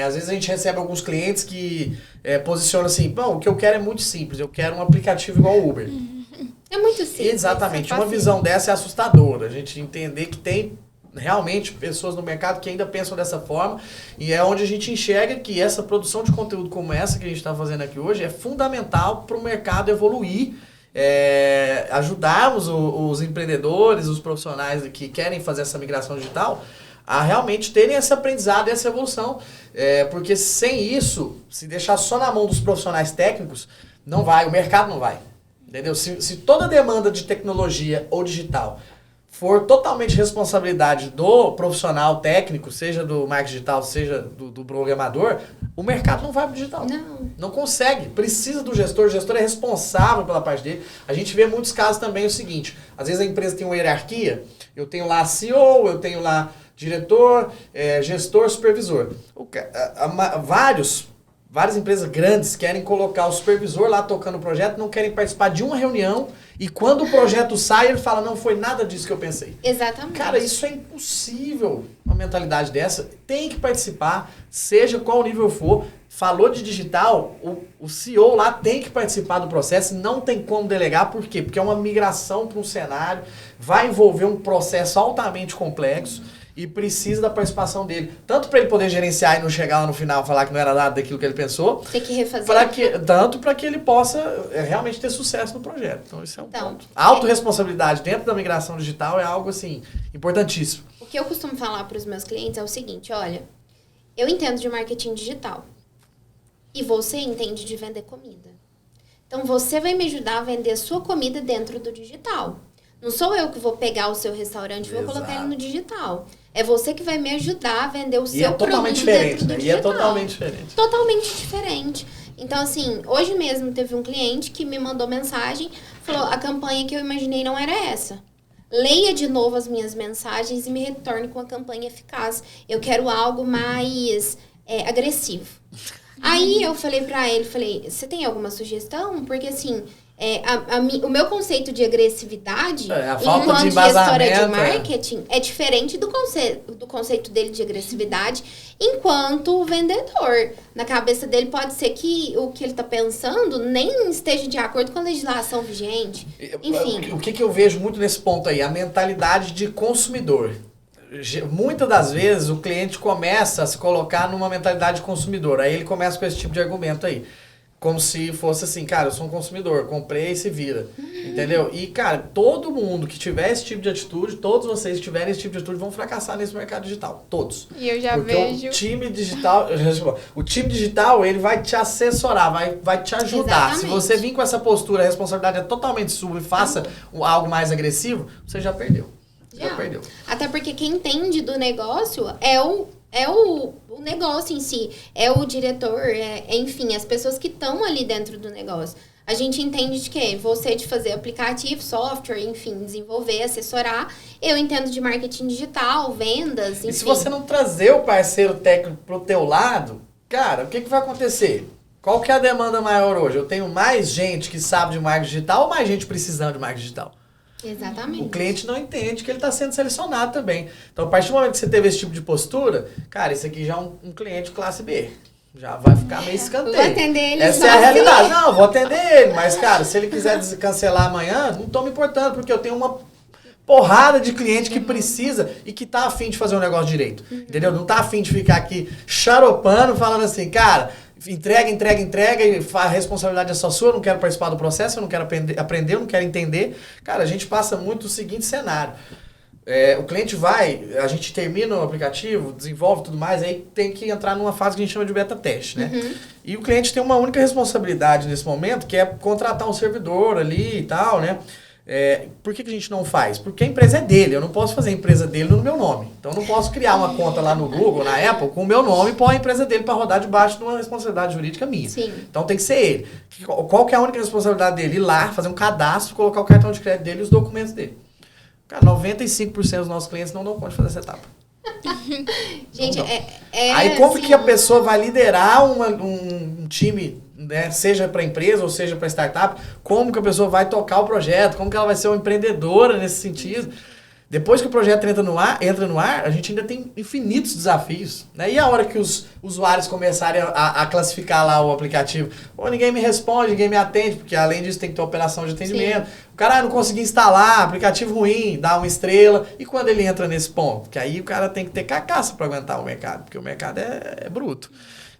às vezes a gente recebe alguns clientes que posicionam assim, bom, o que eu quero é muito simples, eu quero um aplicativo igual ao Uber. É muito simples. Exatamente, uma visão dessa é assustadora. A gente entender que tem realmente pessoas no mercado que ainda pensam dessa forma, e é onde a gente enxerga que essa produção de conteúdo como essa que a gente está fazendo aqui hoje é fundamental para o mercado evoluir, ajudarmos os empreendedores, os profissionais que querem fazer essa migração digital a realmente terem esse aprendizado e essa evolução, porque sem isso, se deixar só na mão dos profissionais técnicos, não vai, o mercado não vai, entendeu? Se toda demanda de tecnologia ou digital for totalmente responsabilidade do profissional técnico, seja do marketing digital, seja do programador, o mercado não vai para o digital. Não consegue. Precisa do gestor. O gestor é responsável pela parte dele. A gente vê muitos casos também o seguinte, às vezes a empresa tem uma hierarquia, eu tenho lá CEO, eu tenho lá diretor, gestor, supervisor. Várias empresas grandes querem colocar o supervisor lá tocando o projeto, não querem participar de uma reunião, e quando o projeto sai, ele fala, não foi nada disso que eu pensei. Exatamente. Cara, isso é impossível, uma mentalidade dessa. Tem que participar, seja qual nível for. Falou de digital, o CEO lá tem que participar do processo, não tem como delegar, por quê? Porque é uma migração para um cenário, vai envolver um processo altamente complexo, e precisa da participação dele. Tanto para ele poder gerenciar e não chegar lá no final e falar que não era nada daquilo que ele pensou. Tem que refazer. Tanto para que ele possa realmente ter sucesso no projeto. Então, esse é um ponto. A autorresponsabilidade dentro da migração digital é algo, assim, importantíssimo. O que eu costumo falar para os meus clientes é o seguinte, olha, eu entendo de marketing digital. e você entende de vender comida. Então, você vai me ajudar a vender a sua comida dentro do digital. Não sou eu que vou pegar o seu restaurante e vou colocar ele no digital. É você que vai me ajudar a vender o seu produto dentro do digital. E é totalmente diferente. Totalmente diferente. Então, assim, hoje mesmo teve um cliente que me mandou mensagem, falou, a campanha que eu imaginei não era essa. Leia de novo as minhas mensagens e me retorne com a campanha eficaz. Eu quero algo mais agressivo. Aí eu falei pra ele, você tem alguma sugestão? Porque assim, o meu conceito de agressividade, enquanto gestora de marketing, é diferente do conceito dele de agressividade enquanto vendedor. Na cabeça dele pode ser que o que ele está pensando nem esteja de acordo com a legislação vigente. Enfim. O que eu vejo muito nesse ponto aí? A mentalidade de consumidor. Muitas das vezes o cliente começa a se colocar numa mentalidade de consumidor. Aí ele começa com esse tipo de argumento aí. Como se fosse assim, cara, eu sou um consumidor, comprei e se vira. Entendeu? E, cara, todo mundo que tiver esse tipo de atitude, todos vocês que tiverem esse tipo de atitude vão fracassar nesse mercado digital. Todos. E eu já Porque vejo... o time digital, ele vai te assessorar, vai te ajudar. Exatamente. Se você vir com essa postura, a responsabilidade é totalmente sua e faça algo mais agressivo, você já perdeu. Já perdeu. Até porque quem entende do negócio é o negócio em si, é o diretor, enfim, as pessoas que estão ali dentro do negócio. A gente entende de quê? Você de fazer aplicativo, software, enfim, desenvolver, assessorar. Eu entendo de marketing digital, vendas, enfim. E se você não trazer o parceiro técnico pro teu lado, cara, o que vai acontecer? Qual que é a demanda maior hoje? Eu tenho mais gente que sabe de marketing digital ou mais gente precisando de marketing digital? Exatamente. O cliente não entende que ele está sendo selecionado também. Então, a partir do momento que você teve esse tipo de postura, cara, isso aqui já é um cliente classe B. Já vai ficar meio escanteio. Vou atender ele. Essa é a realidade. Não, vou atender ele. Mas, cara, se ele quiser cancelar amanhã, não tô me importando, porque eu tenho uma porrada de cliente que precisa e que tá afim de fazer um negócio direito. Entendeu? Não tá afim de ficar aqui xaropando, falando assim, cara... Entrega, e a responsabilidade é só sua, eu não quero participar do processo, eu não quero aprender, eu não quero entender. Cara, a gente passa muito o seguinte cenário. O cliente a gente termina o aplicativo, desenvolve tudo mais, aí tem que entrar numa fase que a gente chama de beta teste, né? E o cliente tem uma única responsabilidade nesse momento, que é contratar um servidor ali e tal, né? Por que a gente não faz? Porque a empresa é dele, eu não posso fazer a empresa dele no meu nome. Então eu não posso criar uma conta lá no Google, na Apple, com o meu nome e pôr a empresa dele para rodar debaixo de uma responsabilidade jurídica minha. Sim. Então tem que ser ele. Qual que é a única responsabilidade dele? Ir lá, fazer um cadastro, colocar o cartão de crédito dele e os documentos dele. Cara, 95% dos nossos clientes não dão conta de fazer essa etapa. Gente, Aí como assim, que a pessoa vai liderar um time, né, seja para empresa ou seja para startup, como que a pessoa vai tocar o projeto, como que ela vai ser uma empreendedora nesse sentido. Depois que o projeto entra no ar, a gente ainda tem infinitos desafios. Né? E a hora que os usuários começarem a classificar lá o aplicativo, ninguém me responde, ninguém me atende, porque além disso tem que ter operação de atendimento. Sim. O cara não conseguiu instalar, aplicativo ruim, dá uma estrela. E quando ele entra nesse ponto? Porque aí o cara tem que ter carcaça para aguentar o mercado, porque o mercado é bruto.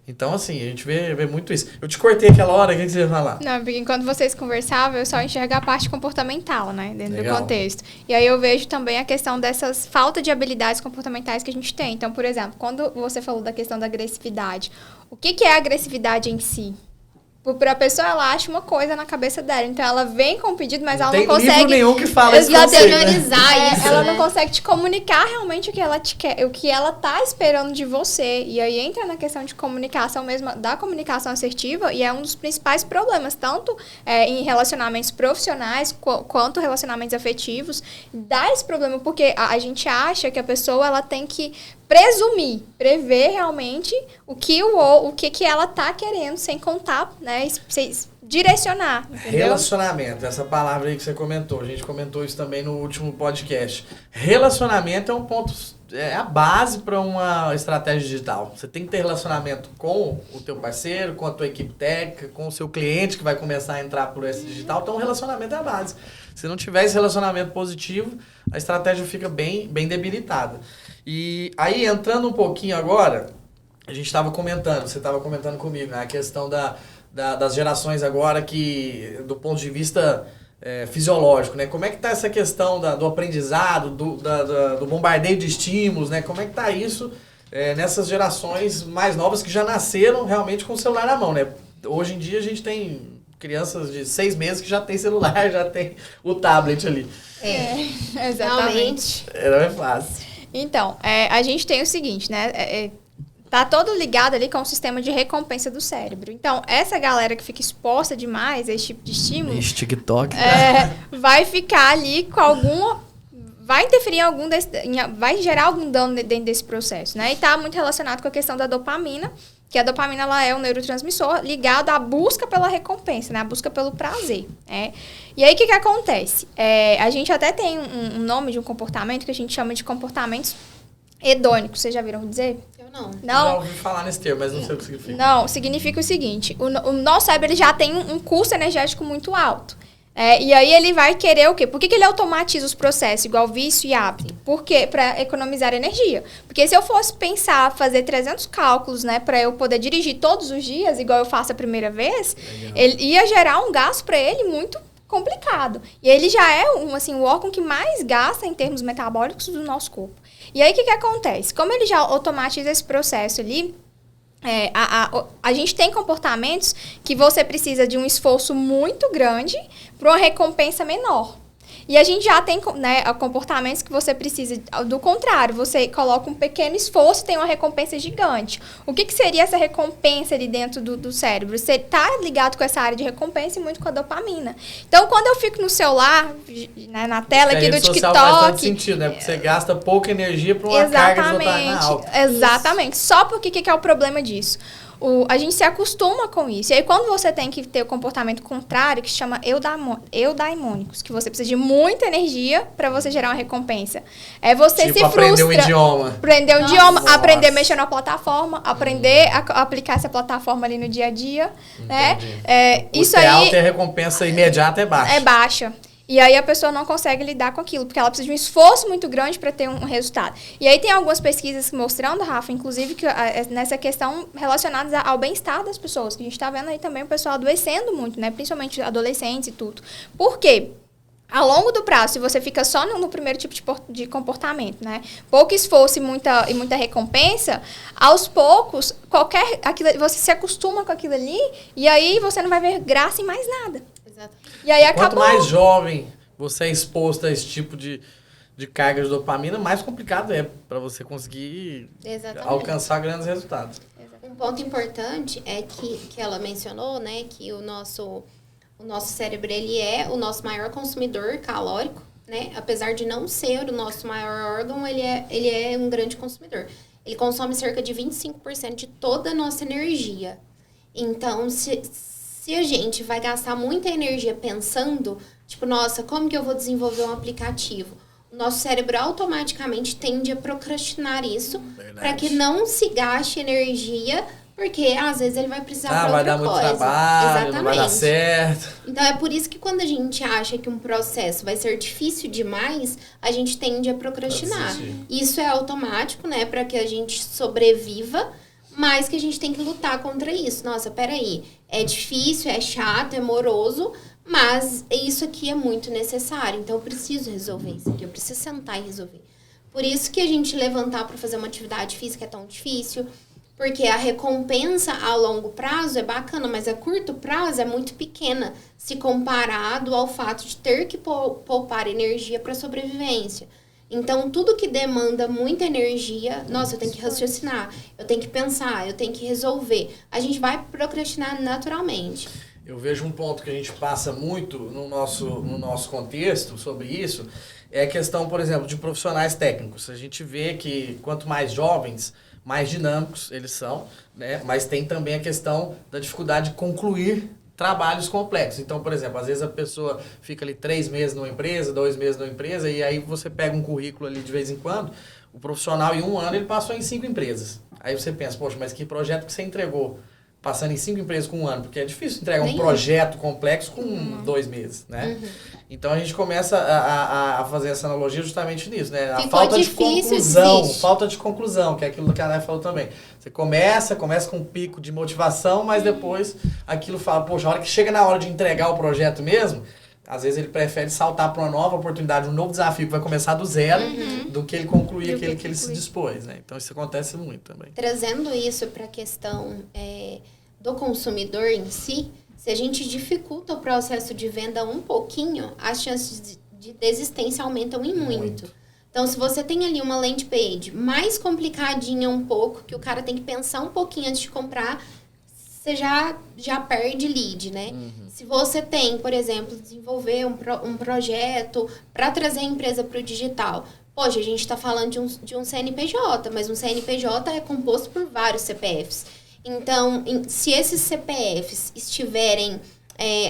Então, assim, a gente vê muito isso. Eu te cortei aquela hora, o que você ia falar? Não, porque enquanto vocês conversavam, eu só enxergar a parte comportamental, né? Dentro Legal. do contexto. E aí eu vejo também a questão dessas falta de habilidades comportamentais que a gente tem. Então, por exemplo, quando você falou da questão da agressividade, o que é a agressividade em si? Para a pessoa, ela acha uma coisa na cabeça dela. Então, ela vem com o pedido, mas ela não consegue... Tem livro nenhum que fala esse conceito, né? isso. Ela não consegue te comunicar realmente o que ela te quer, o que ela tá esperando de você. E aí entra na questão de comunicação mesmo, da comunicação assertiva, e é um dos principais problemas, tanto em relacionamentos profissionais quanto relacionamentos afetivos. Dá esse problema porque a gente acha que a pessoa ela tem que prever realmente o que ela tá querendo, sem contar, né, direcionar, entendeu? Relacionamento, essa palavra aí que você comentou, a gente comentou isso também no último podcast. Relacionamento é um ponto, é a base para uma estratégia digital. Você tem que ter relacionamento com o teu parceiro, com a tua equipe técnica, com o seu cliente que vai começar a entrar por esse digital. Então, o relacionamento é a base. Se não tiver esse relacionamento positivo, a estratégia fica bem debilitada. E aí, entrando um pouquinho agora, a gente estava comentando, você estava comentando comigo, né, a questão das gerações agora que, do ponto de vista fisiológico, né? Como é que está essa questão do aprendizado, do bombardeio de estímulos, né? Como é que está isso nessas gerações mais novas que já nasceram realmente com o celular na mão, né? Hoje em dia a gente tem crianças de 6 meses que já tem celular, já tem o tablet ali. Exatamente. Não é fácil. Então, a gente tem o seguinte, né? Tá todo ligado ali com o sistema de recompensa do cérebro. Então, essa galera que fica exposta demais a esse tipo de estímulo... TikTok. Vai ficar ali com alguma... Vai interferir vai gerar algum dano dentro desse processo, né? E tá muito relacionado com a questão da dopamina, que a dopamina ela é um neurotransmissor ligado à busca pela recompensa, né? A busca pelo prazer. E aí, o que acontece? A gente até tem um nome de um comportamento que a gente chama de comportamentos hedônicos. Vocês já viram dizer? Eu não. Não. Já ouvi falar nesse termo, mas não sei o que significa. Não, significa o seguinte. O nosso cérebro ele já tem um custo energético muito alto. E aí ele vai querer o quê? Por que ele automatiza os processos, igual vício e hábito? Por quê? Para economizar energia. Porque se eu fosse pensar, fazer 300 cálculos, né, para eu poder dirigir todos os dias, igual eu faço a primeira vez, ele ia gerar um gasto para ele muito complicado. E ele já é o órgão que mais gasta em termos metabólicos do nosso corpo. E aí o que acontece? Como ele já automatiza esse processo ali, a gente tem comportamentos que você precisa de um esforço muito grande para uma recompensa menor. E a gente já tem, né, comportamentos que você precisa do contrário. Você coloca um pequeno esforço e tem uma recompensa gigante. O que seria essa recompensa ali dentro do cérebro? Você está ligado com essa área de recompensa e muito com a dopamina. Então, quando eu fico no celular, né, na tela aqui do TikTok... faz tanto sentido, né? Porque você gasta pouca energia para uma carga de dopamina alta. Exatamente. Só porque o que é o problema disso? A gente se acostuma com isso. E aí, quando você tem que ter o comportamento contrário, que se chama eudaimônicos, que você precisa de muita energia para você gerar uma recompensa. Você se frustra. Aprender um idioma. Aprender um idioma, aprender a mexer na plataforma, aprender a aplicar essa plataforma ali no dia a dia. Né? Isso aí. Alto e a recompensa imediata é baixa. É baixa. E aí a pessoa não consegue lidar com aquilo, porque ela precisa de um esforço muito grande para ter um resultado. E aí tem algumas pesquisas mostrando, Rafa, inclusive, que nessa questão relacionadas ao bem-estar das pessoas, que a gente está vendo aí também o pessoal adoecendo muito, né? Principalmente adolescentes e tudo. Por quê? A longo do prazo, se você fica só no primeiro tipo de comportamento, né? Pouco esforço e muita recompensa, aos poucos, você se acostuma com aquilo ali e aí você não vai ver graça em mais nada. E aí Quanto mais jovem você é exposto a esse tipo de carga de dopamina, mais complicado é para você conseguir alcançar grandes resultados. Um ponto importante é que ela mencionou, né, que o nosso cérebro ele é o nosso maior consumidor calórico, né? Apesar de não ser o nosso maior órgão, ele é um grande consumidor. Ele consome cerca de 25% de toda a nossa energia. Então, se a gente vai gastar muita energia pensando, tipo, nossa, como que eu vou desenvolver um aplicativo? O nosso cérebro automaticamente tende a procrastinar isso para que não se gaste energia, porque às vezes ele vai precisar para outra coisa. Vai dar muito trabalho, não vai dar certo. Então é por isso que quando a gente acha que um processo vai ser difícil demais, a gente tende a procrastinar. Isso é automático, né, para que a gente sobreviva, mas que a gente tem que lutar contra isso. Nossa, peraí, é difícil, é chato, é moroso, mas isso aqui é muito necessário. Então eu preciso resolver isso aqui, eu preciso sentar e resolver. Por isso que a gente levantar para fazer uma atividade física é tão difícil, porque a recompensa a longo prazo é bacana, mas a curto prazo é muito pequena, se comparado ao fato de ter que poupar energia para sobrevivência. Então, tudo que demanda muita energia, nossa, eu tenho que raciocinar, eu tenho que pensar, eu tenho que resolver. A gente vai procrastinar naturalmente. Eu vejo um ponto que a gente passa muito no nosso contexto sobre isso, é a questão, por exemplo, de profissionais técnicos. A gente vê que quanto mais jovens, mais dinâmicos eles são, né? Mas tem também a questão da dificuldade de concluir trabalhos complexos. Então, por exemplo, às vezes a pessoa fica ali 3 meses numa empresa, 2 meses numa empresa, e aí você pega um currículo ali de vez em quando, o profissional em 1 ano ele passou em 5 empresas. Aí você pensa, poxa, mas que projeto que você entregou passando em 5 empresas com 1 ano? Porque é difícil entregar um projeto complexo com 2 meses, né? Então a gente começa a fazer essa analogia justamente nisso, né? A falta de conclusão, que é aquilo que a Nay falou também. Você começa com um pico de motivação, mas depois aquilo fala, poxa, a hora que chega na hora de entregar o projeto mesmo, Às vezes ele prefere saltar para uma nova oportunidade, um novo desafio que vai começar do zero, do que ele concluir aquele que ele se dispôs, né? Então isso acontece muito também. Trazendo isso para a questão do consumidor em si, se a gente dificulta o processo de venda um pouquinho, as chances de desistência aumentam em muito. Então, se você tem ali uma landing page mais complicadinha um pouco, que o cara tem que pensar um pouquinho antes de comprar, você já perde lead, né? Se você tem, por exemplo, desenvolver um projeto para trazer a empresa para o digital, poxa, a gente está falando de um CNPJ, mas um CNPJ é composto por vários CPFs. Então, se esses CPFs estiverem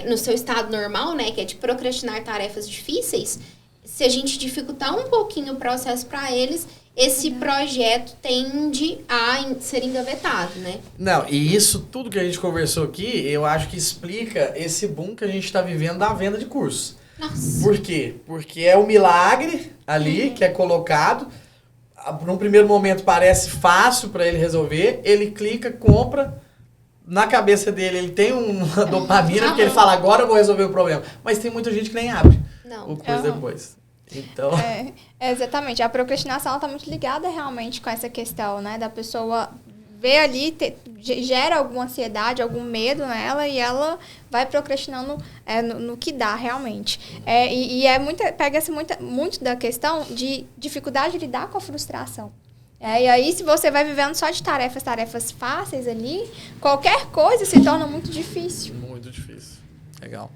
no seu estado normal, né, que é de procrastinar tarefas difíceis, se a gente dificultar um pouquinho o processo para eles, esse projeto tende a ser engavetado, né? Não, e isso tudo que a gente conversou aqui, eu acho que explica esse boom que a gente está vivendo da venda de cursos. Nossa. Por quê? Porque é o milagre ali que é colocado. Num primeiro momento parece fácil para ele resolver, ele clica, compra, na cabeça dele ele tem uma dopamina, porque ele fala, agora eu vou resolver o problema. Mas tem muita gente que nem abre o curso depois. Então... Exatamente. A procrastinação está muito ligada realmente com essa questão, né? Da pessoa ver ali, gera alguma ansiedade, algum medo nela e ela vai procrastinando no que dá realmente. Pega-se muito da questão de dificuldade de lidar com a frustração. E aí, se você vai vivendo só de tarefas fáceis ali, qualquer coisa se torna muito difícil. Muito difícil. Legal.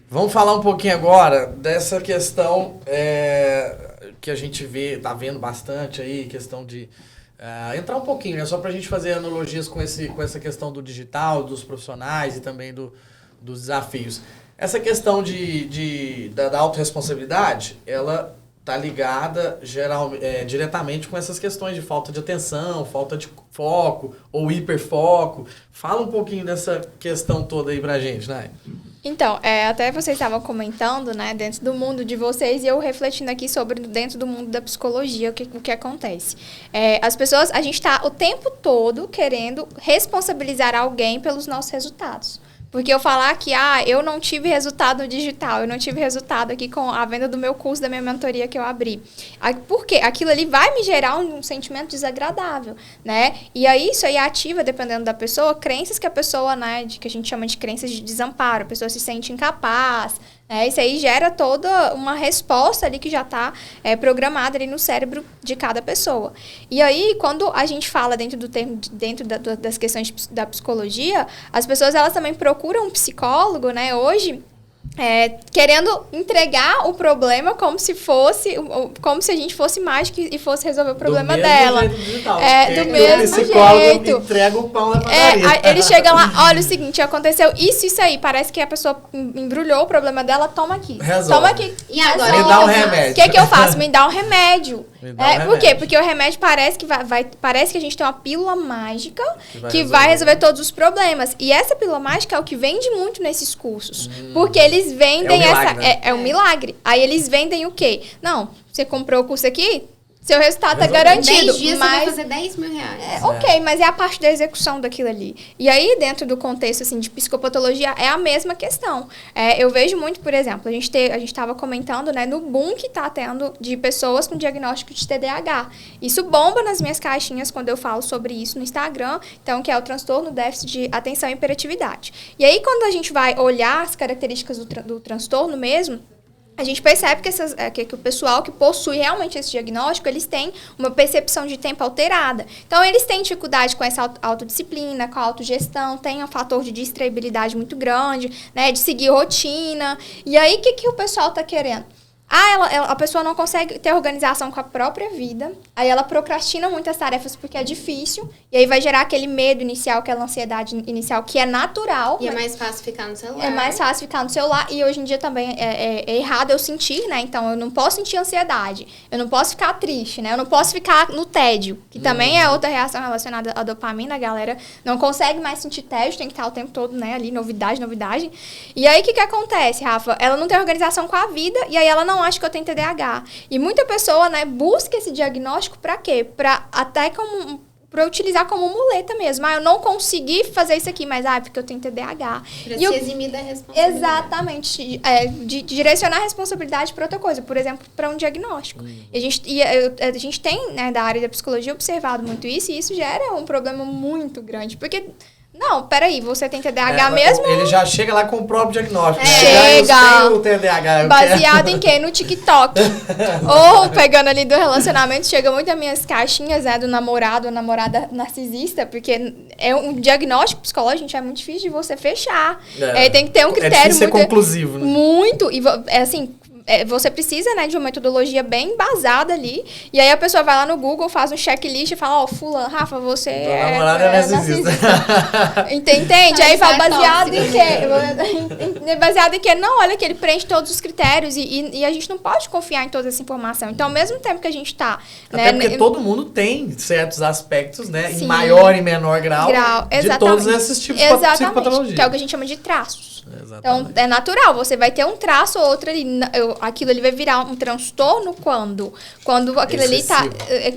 Vamos falar um pouquinho agora dessa questão que a gente tá vendo bastante aí, questão de entrar um pouquinho, né? Só pra gente fazer analogias com essa questão do digital, dos profissionais e também dos desafios. Essa questão da autorresponsabilidade, ela tá ligada diretamente com essas questões de falta de atenção, falta de foco ou hiperfoco. Fala um pouquinho dessa questão toda aí pra gente, né? Então, até vocês estavam comentando, né, dentro do mundo de vocês, e eu refletindo aqui sobre dentro do mundo da psicologia, o que acontece. As pessoas, a gente está o tempo todo querendo responsabilizar alguém pelos nossos resultados. Porque eu falar que, eu não tive resultado no digital, eu não tive resultado aqui com a venda do meu curso, da minha mentoria que eu abri. Por quê? Aquilo ali vai me gerar um sentimento desagradável, né? E aí, isso aí ativa, dependendo da pessoa, crenças que a pessoa, né, que a gente chama de crenças de desamparo, a pessoa se sente incapaz, isso aí gera toda uma resposta ali que já está programada ali no cérebro de cada pessoa. E aí, quando a gente fala dentro das questões da psicologia, as pessoas elas também procuram um psicólogo, né, hoje, querendo entregar o problema como se a gente fosse mágica e fosse resolver o problema dela. Do mesmo jeito. Entrega o pão na padaria. Ele chega lá, olha o seguinte, aconteceu isso aí, parece que a pessoa embrulhou o problema dela, toma aqui. Resolve. Toma aqui. E agora? Me dá um remédio. O que eu faço? Me dá um remédio. Por quê? Porque o remédio parece que a gente tem uma pílula mágica que vai resolver todos os problemas. E essa pílula mágica é o que vende muito nesses cursos. Porque eles vendem é um milagre. Aí eles vendem o quê? Não, você comprou o curso aqui, seu resultado tá garantido. 10 dias você vai fazer 10 mil reais. Ok, mas é a parte da execução daquilo ali. E aí, dentro do contexto assim, de psicopatologia, é a mesma questão. Eu vejo muito, por exemplo, a gente estava comentando, né, no boom que tá tendo de pessoas com diagnóstico de TDAH. Isso bomba nas minhas caixinhas quando eu falo sobre isso no Instagram, então, que é o transtorno déficit de atenção e hiperatividade. E aí, quando a gente vai olhar as características do transtorno mesmo, a gente percebe que o pessoal que possui realmente esse diagnóstico, eles têm uma percepção de tempo alterada. Então, eles têm dificuldade com essa autodisciplina, com a autogestão, tem um fator de distraibilidade muito grande, né, de seguir rotina. E aí, o que o pessoal está querendo? A pessoa não consegue ter organização com a própria vida, aí ela procrastina muitas tarefas porque é difícil, e aí vai gerar aquele medo inicial, aquela ansiedade inicial que é natural. E é mais fácil ficar no celular. É mais fácil ficar no celular, e hoje em dia também é errado eu sentir, né? Então, eu não posso sentir ansiedade, eu não posso ficar triste, né? Eu não posso ficar no tédio, que também é outra reação relacionada à dopamina, a galera não consegue mais sentir tédio, tem que estar o tempo todo, né, ali, novidade. E aí, o que acontece, Rafa? Ela não tem organização com a vida, e aí ela não acha que eu tenho TDAH. E muita pessoa, né, busca esse diagnóstico para quê? Para até como para utilizar como muleta mesmo. Eu não consegui fazer isso aqui, mas porque eu tenho TDAH. Pra se eximir da responsabilidade. Exatamente. De direcionar a responsabilidade para outra coisa. Por exemplo, para um diagnóstico. A gente tem, né, da área da psicologia, observado muito isso, e isso gera um problema muito grande. Porque... Não, peraí, você tem TDAH mesmo? Ele já chega lá com o próprio diagnóstico. Chega. Eu tenho TDAH. Baseado em quê? No TikTok. Ou pegando ali do relacionamento, chega muito as minhas caixinhas, né, do namorado ou namorada narcisista, porque é um diagnóstico psicológico, gente, é muito difícil de você fechar. Tem que ter um critério difícil ser conclusivo, né? Muito. E assim... você precisa, né, de uma metodologia bem embasada ali. E aí a pessoa vai lá no Google, faz um checklist e fala, fulano, Rafa, você namorada é narcisista. Entende? Aí fala, baseado em quê? Baseado em quê? Não, olha que ele preenche todos os critérios e a gente não pode confiar em toda essa informação. Então, ao mesmo tempo que a gente tá... Até porque todo mundo tem certos aspectos, né? Sim. Em maior e menor grau de todos esses tipos de psicopatologia. Que é o que a gente chama de traços. Exatamente. Então, é natural, você vai ter um traço ou outro ali. Aquilo ali vai virar um transtorno quando aquilo ali tá...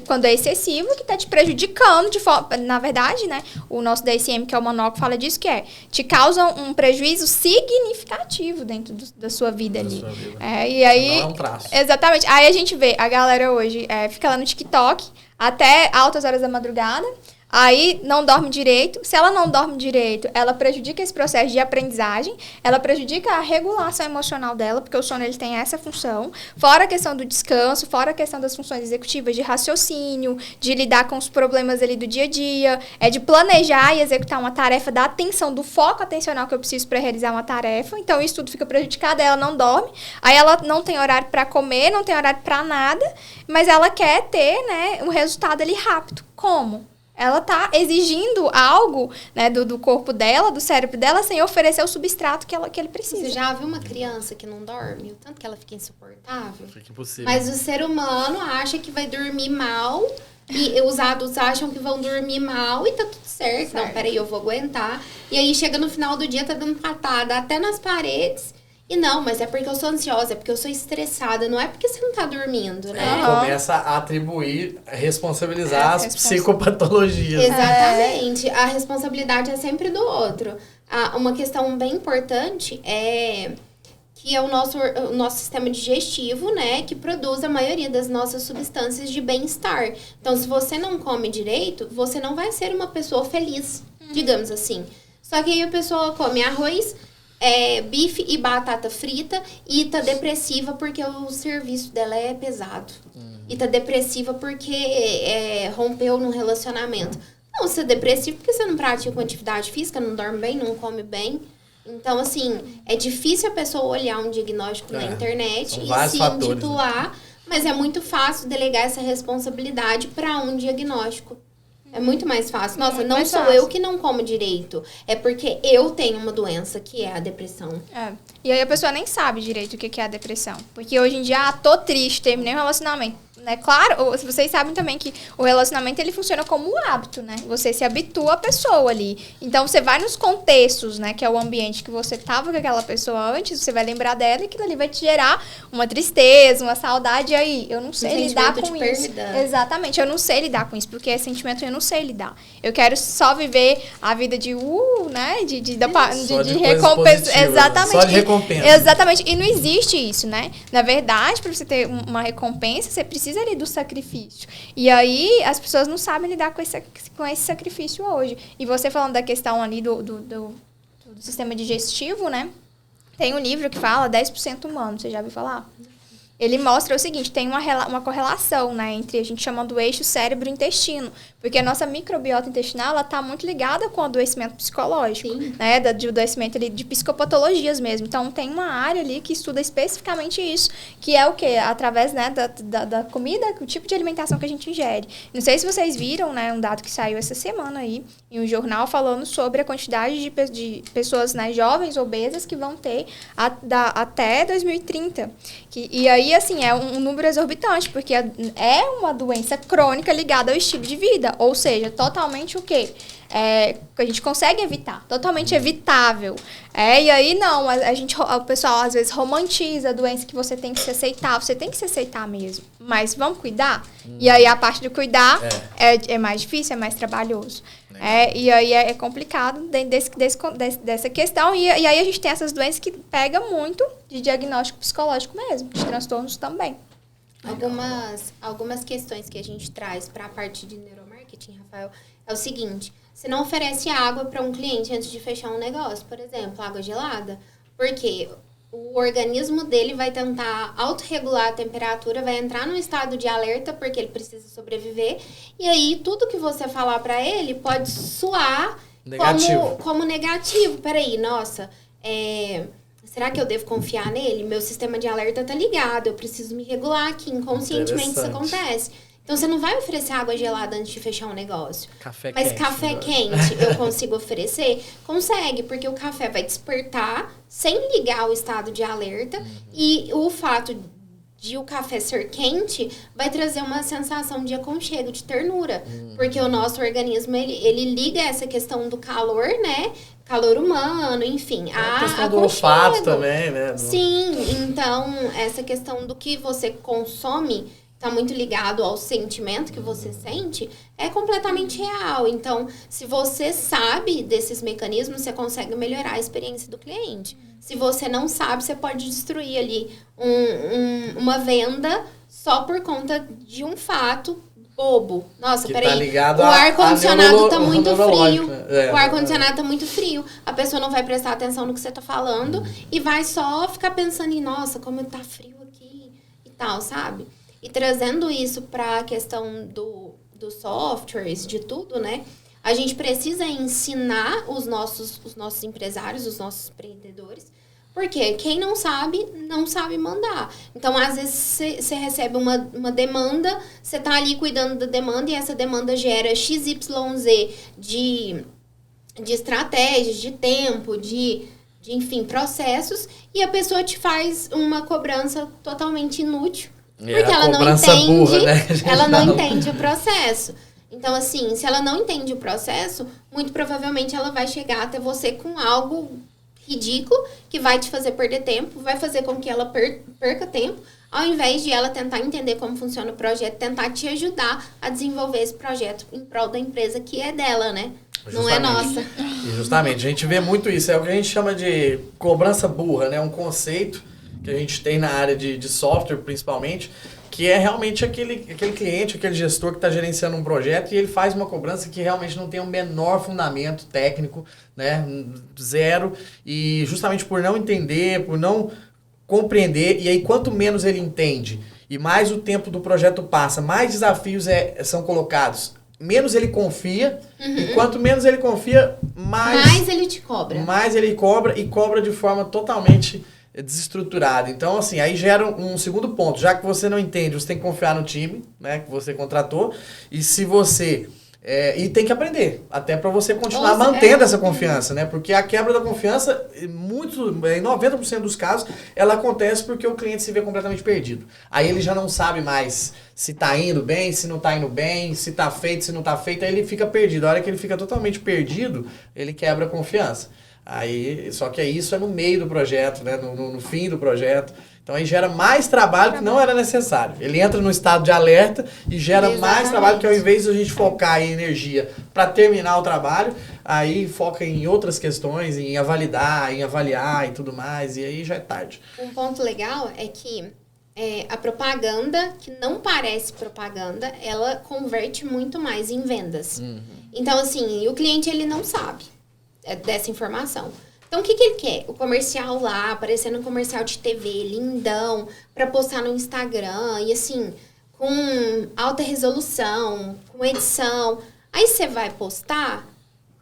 Quando é excessivo, que tá te prejudicando de forma... Na verdade, né? O nosso DSM, que é o manual que fala disso, que te causa um prejuízo significativo dentro da sua vida ali. Sua vida. E aí... Não é um traço. Exatamente. Aí a gente vê a galera hoje fica lá no TikTok até altas horas da madrugada. Aí não dorme direito. Se ela não dorme direito, ela prejudica esse processo de aprendizagem, ela prejudica a regulação emocional dela, porque o sono ele tem essa função. Fora a questão do descanso, fora a questão das funções executivas de raciocínio, de lidar com os problemas ali do dia a dia, de planejar e executar uma tarefa, da atenção, do foco atencional que eu preciso para realizar uma tarefa. Então isso tudo fica prejudicado, ela não dorme. Aí ela não tem horário para comer, não tem horário para nada, mas ela quer ter, né, um resultado ali rápido. Como? Ela tá exigindo algo, né, do corpo dela, do cérebro dela, sem oferecer o substrato que ele precisa. Você já viu uma criança que não dorme? O tanto que ela fica insuportável? Fica impossível. Mas o ser humano acha que vai dormir mal e os adultos acham que vão dormir mal e tá tudo certo. Não, peraí, eu vou aguentar. E aí chega no final do dia, tá dando patada até nas paredes. E não, mas é porque eu sou ansiosa, é porque eu sou estressada, não é porque você não tá dormindo, né? Começa a atribuir, responsabilizar as psicopatologias. Exatamente. A responsabilidade é sempre do outro. Uma questão bem importante é que é o nosso sistema digestivo, né, que produz a maioria das nossas substâncias de bem-estar. Então, se você não come direito, você não vai ser uma pessoa feliz, digamos assim. Só que aí a pessoa come arroz, bife e batata frita e tá depressiva porque o serviço dela é pesado. E tá depressiva porque rompeu num relacionamento. Não, você é depressivo porque você não pratica uma atividade física, não dorme bem, não come bem. Então, assim, é difícil a pessoa olhar um diagnóstico na internet e se intitular, mas é muito fácil delegar essa responsabilidade para um diagnóstico. É muito mais fácil. Nossa, não sou eu que não como direito. É porque eu tenho uma doença que é a depressão. E aí a pessoa nem sabe direito o que é a depressão. Porque hoje em dia, tô triste, terminei um relacionamento. Né? Claro, vocês sabem também que o relacionamento ele funciona como um hábito, né? Você se habitua à pessoa ali. Então, você vai nos contextos, né? Que é o ambiente que você tava com aquela pessoa antes, você vai lembrar dela e aquilo ali vai te gerar uma tristeza, uma saudade. E aí, eu não sei lidar com isso. Exatamente, eu não sei lidar com isso, porque esse sentimento eu não sei lidar. Eu quero só viver a vida de né? De recompensa. Exatamente. Só de recompensa. Exatamente. E não existe isso, né? Na verdade, para você ter uma recompensa, você precisa ali do sacrifício. E aí, as pessoas não sabem lidar com esse sacrifício hoje. E você falando da questão ali do sistema digestivo, né? Tem um livro que fala 10% humano. Você já ouviu falar? Ele mostra o seguinte, tem uma correlação, né, entre a gente chamando o eixo cérebro-intestino, porque a nossa microbiota intestinal, ela tá muito ligada com o adoecimento psicológico, né, de adoecimento ali de psicopatologias mesmo. Então, tem uma área ali que estuda especificamente isso, que é o quê? Através, né, da comida, o tipo de alimentação que a gente ingere. Não sei se vocês viram, né, um dado que saiu essa semana aí, em um jornal falando sobre a quantidade de pessoas, né, jovens, obesas, que vão ter até 2030. E aí, assim, é um número exorbitante, porque é uma doença crônica ligada ao estilo de vida. venda, ou seja, totalmente o quê? Que a gente consegue evitar, totalmente evitável. E aí não, o pessoal às vezes romantiza a doença que você tem que se aceitar mesmo. Mas vamos cuidar? E aí a parte de cuidar é mais difícil, é mais trabalhoso. E aí é complicado dessa questão. E aí a gente tem essas doenças que pegam muito de diagnóstico psicológico mesmo, de transtornos também. Algumas questões que a gente traz para a parte de neuromarketing, Rafael, é o seguinte: você não oferece água para um cliente antes de fechar um negócio, por exemplo, água gelada, porque o organismo dele vai tentar autorregular a temperatura, vai entrar num estado de alerta porque ele precisa sobreviver, e aí tudo que você falar para ele pode soar como negativo. Peraí, nossa, será que eu devo confiar nele? Meu sistema de alerta tá ligado, eu preciso me regular aqui, inconscientemente isso acontece. Então, você não vai oferecer água gelada antes de fechar um negócio. Mas café quente eu consigo oferecer? Consegue, porque o café vai despertar sem ligar o estado de alerta. E o fato de o café ser quente vai trazer uma sensação de aconchego, de ternura. Porque o nosso organismo, ele liga essa questão do calor, né? Calor humano, enfim. A questão do olfato também, né? Sim, então, essa questão do que você consome está muito ligado ao sentimento que você sente, é completamente real. Então, se você sabe desses mecanismos, você consegue melhorar a experiência do cliente. Se você não sabe, você pode destruir ali uma venda só por conta de um fato bobo. Nossa, que peraí, tá ligado o ar-condicionado tá muito frio. Né? O ar-condicionado tá muito frio. A pessoa não vai prestar atenção no que você tá falando e vai só ficar pensando em, nossa, como tá frio aqui e tal, sabe? E trazendo isso para a questão dos softwares, de tudo, né? A gente precisa ensinar os nossos empresários, os nossos empreendedores, porque quem não sabe mandar. Então, às vezes, você recebe uma demanda, você está ali cuidando da demanda e essa demanda gera XYZ de estratégias, de tempo, enfim, processos, e a pessoa te faz uma cobrança totalmente inútil. Porque ela não entende, burra, né? Ela não entende o processo. Então, assim, se ela não entende o processo, muito provavelmente ela vai chegar até você com algo ridículo que vai te fazer perder tempo, vai fazer com que ela perca tempo, ao invés de ela tentar entender como funciona o projeto, tentar te ajudar a desenvolver esse projeto em prol da empresa que é dela, né? Justamente. Não é nossa. E justamente, a gente vê muito isso, é o que a gente chama de cobrança burra, né? Um conceito que a gente tem na área de software, principalmente, que é realmente aquele cliente, aquele gestor que está gerenciando um projeto e ele faz uma cobrança que realmente não tem o menor fundamento técnico, né? Zero. E justamente por não entender, por não compreender, e aí quanto menos ele entende e mais o tempo do projeto passa, mais desafios são colocados, menos ele confia, e quanto menos ele confia, mais ele te cobra. Mais ele cobra, e cobra de forma totalmente desestruturada. Então, assim, aí gera um segundo ponto. Já que você não entende, você tem que confiar no time, né, que você contratou, e se você... e tem que aprender, até para você continuar mantendo essa confiança, né? Porque a quebra da confiança, em 90% dos casos, ela acontece porque o cliente se vê completamente perdido. Aí ele já não sabe mais se tá indo bem, se não tá indo bem, se tá feito, se não tá feito, aí ele fica perdido. A hora que ele fica totalmente perdido, ele quebra a confiança. Aí, só que isso é no meio do projeto, né? No fim do projeto. Então aí gera mais trabalho que não era necessário. Ele entra no estado de alerta e gera mais trabalho, que ao invés de a gente focar em energia para terminar o trabalho, aí foca em outras questões, em validar, em avaliar e tudo mais, e aí já é tarde. Um ponto legal é que a propaganda, que não parece propaganda, ela converte muito mais em vendas. Então, assim, o cliente ele não sabe dessa informação. Então, o que ele quer? O comercial lá, aparecendo um comercial de TV, lindão, para postar no Instagram, e assim, com alta resolução, com edição. Aí você vai postar,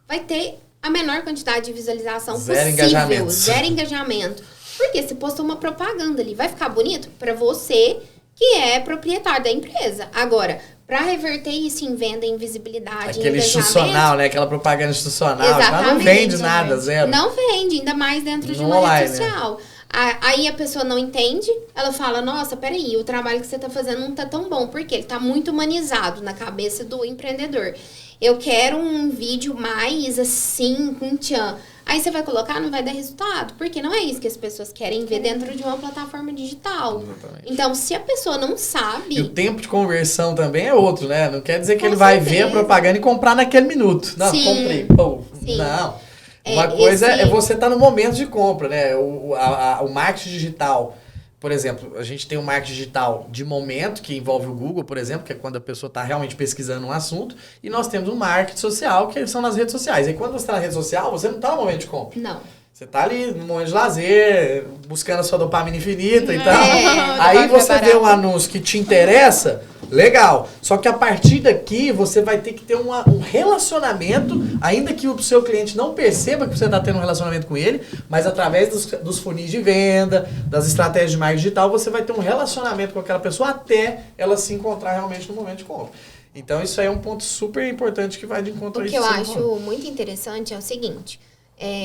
vai ter a menor quantidade de visualização possível. Zero engajamento. Porque você postou uma propaganda ali. Vai ficar bonito para você, que é proprietário da empresa. Agora, para reverter isso em venda, em visibilidade, aquele institucional, né? Aquela propaganda institucional. Exatamente. Ela não vende nada, zero. Não vende, ainda mais dentro de uma rede social. Aí a pessoa não entende, ela fala, nossa, peraí, o trabalho que você tá fazendo não tá tão bom, porque ele tá muito humanizado na cabeça do empreendedor. Eu quero um vídeo mais assim, com tchan. Aí você vai colocar, não vai dar resultado, porque não é isso que as pessoas querem ver dentro de uma plataforma digital. Exatamente. Então, se a pessoa não sabe... E o tempo de conversão também é outro, né? Não quer dizer que Com ele vai certeza. ver a propaganda e comprar naquele minuto. Não, Sim. comprei. Pô, Sim. não. Uma coisa é esse- você estar no momento de compra, né? O marketing digital, por exemplo, a gente tem um marketing digital de momento, que envolve o Google, por exemplo, que é quando a pessoa está realmente pesquisando um assunto, e nós temos um marketing social, que são nas redes sociais. E quando você está na rede social, você não está no momento de compra. Não. Você tá ali no momento de lazer, buscando a sua dopamina infinita e tal. É. Aí você vê um anúncio que te interessa, legal. Só que a partir daqui você vai ter que ter um relacionamento, ainda que o seu cliente não perceba que você está tendo um relacionamento com ele, mas através dos funis de venda, das estratégias de marketing digital, você vai ter um relacionamento com aquela pessoa até ela se encontrar realmente no momento de compra. Então isso aí é um ponto super importante que vai de encontro O a que isso eu que você acho falou. muito interessante é o seguinte,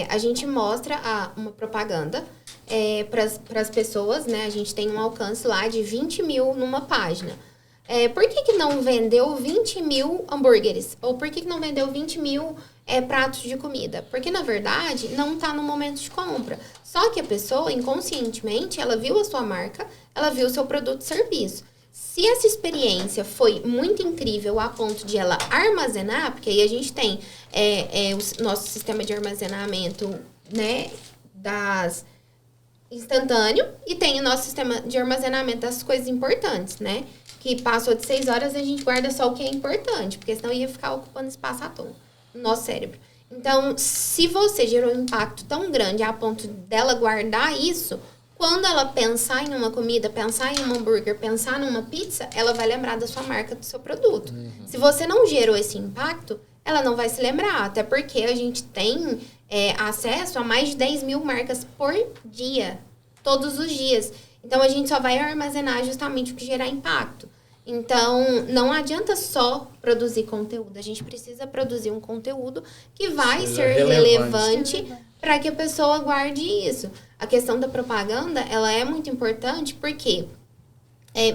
a gente mostra uma propaganda para as pessoas, né? A gente tem um alcance lá de 20 mil numa página. Por que não vendeu 20 mil hambúrgueres? Ou por que não vendeu 20 mil pratos de comida? Porque, na verdade, não está no momento de compra. Só que a pessoa, inconscientemente, ela viu a sua marca, ela viu o seu produto e serviço. Se essa experiência foi muito incrível a ponto de ela armazenar, porque aí a gente tem o nosso sistema de armazenamento, né, instantâneo, e tem o nosso sistema de armazenamento das coisas importantes, né? Que passou de 6 horas, a gente guarda só o que é importante, porque senão ia ficar ocupando espaço à toa no nosso cérebro. Então, se você gerou um impacto tão grande a ponto dela guardar isso, quando ela pensar em uma comida, pensar em um hambúrguer, pensar numa pizza, ela vai lembrar da sua marca, do seu produto. Se você não gerou esse impacto, ela não vai se lembrar. Até porque a gente tem acesso a mais de 10 mil marcas por dia, todos os dias. Então, a gente só vai armazenar justamente o que gerar impacto. Então, não adianta só produzir conteúdo. A gente precisa produzir um conteúdo que vai Seja ser relevante. relevante para que a pessoa guarde isso. A questão da propaganda, ela é muito importante porque,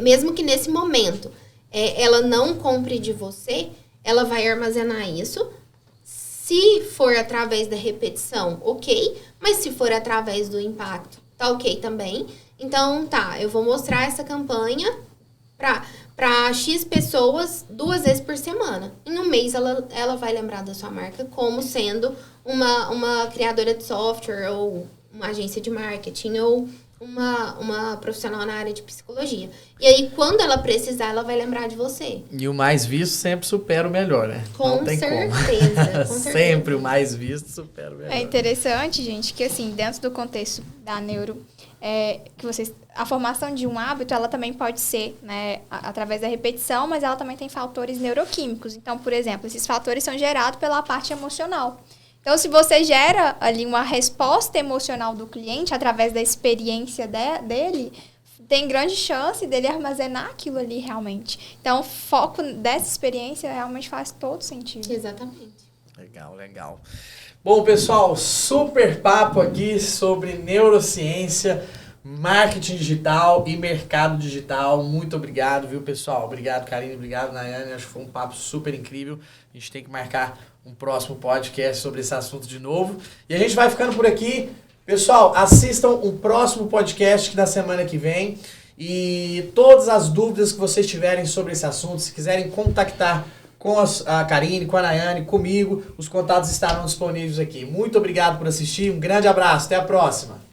mesmo que nesse momento ela não compre de você, ela vai armazenar isso. Se for através da repetição, ok. Mas se for através do impacto, tá ok também. Então, tá, eu vou mostrar essa campanha para X pessoas 2 vezes por semana. Em um mês, ela vai lembrar da sua marca como sendo uma criadora de software ou uma agência de marketing ou uma profissional na área de psicologia. E aí, quando ela precisar, ela vai lembrar de você. E o mais visto sempre supera o melhor, né? Com Não tem certeza, como. com certeza. Sempre o mais visto supera o melhor. É interessante, gente, que assim, dentro do contexto da neuro, a formação de um hábito, ela também pode ser, né, através da repetição, mas ela também tem fatores neuroquímicos. Então, por exemplo, esses fatores são gerados pela parte emocional. Então, se você gera ali uma resposta emocional do cliente através da experiência dele, tem grande chance dele armazenar aquilo ali realmente. Então, o foco dessa experiência realmente faz todo sentido. Exatamente. Legal, legal. Bom, pessoal, super papo aqui sobre neurociência, marketing digital e mercado digital. Muito obrigado, viu, pessoal? Obrigado, Karine. Obrigado, Nayane. Acho que foi um papo super incrível. A gente tem que marcar um próximo podcast sobre esse assunto de novo. E a gente vai ficando por aqui. Pessoal, assistam o próximo podcast que da semana que vem. E todas as dúvidas que vocês tiverem sobre esse assunto, se quiserem contactar com a Karine, com a Nayane, comigo, os contatos estarão disponíveis aqui. Muito obrigado por assistir. Um grande abraço. Até a próxima.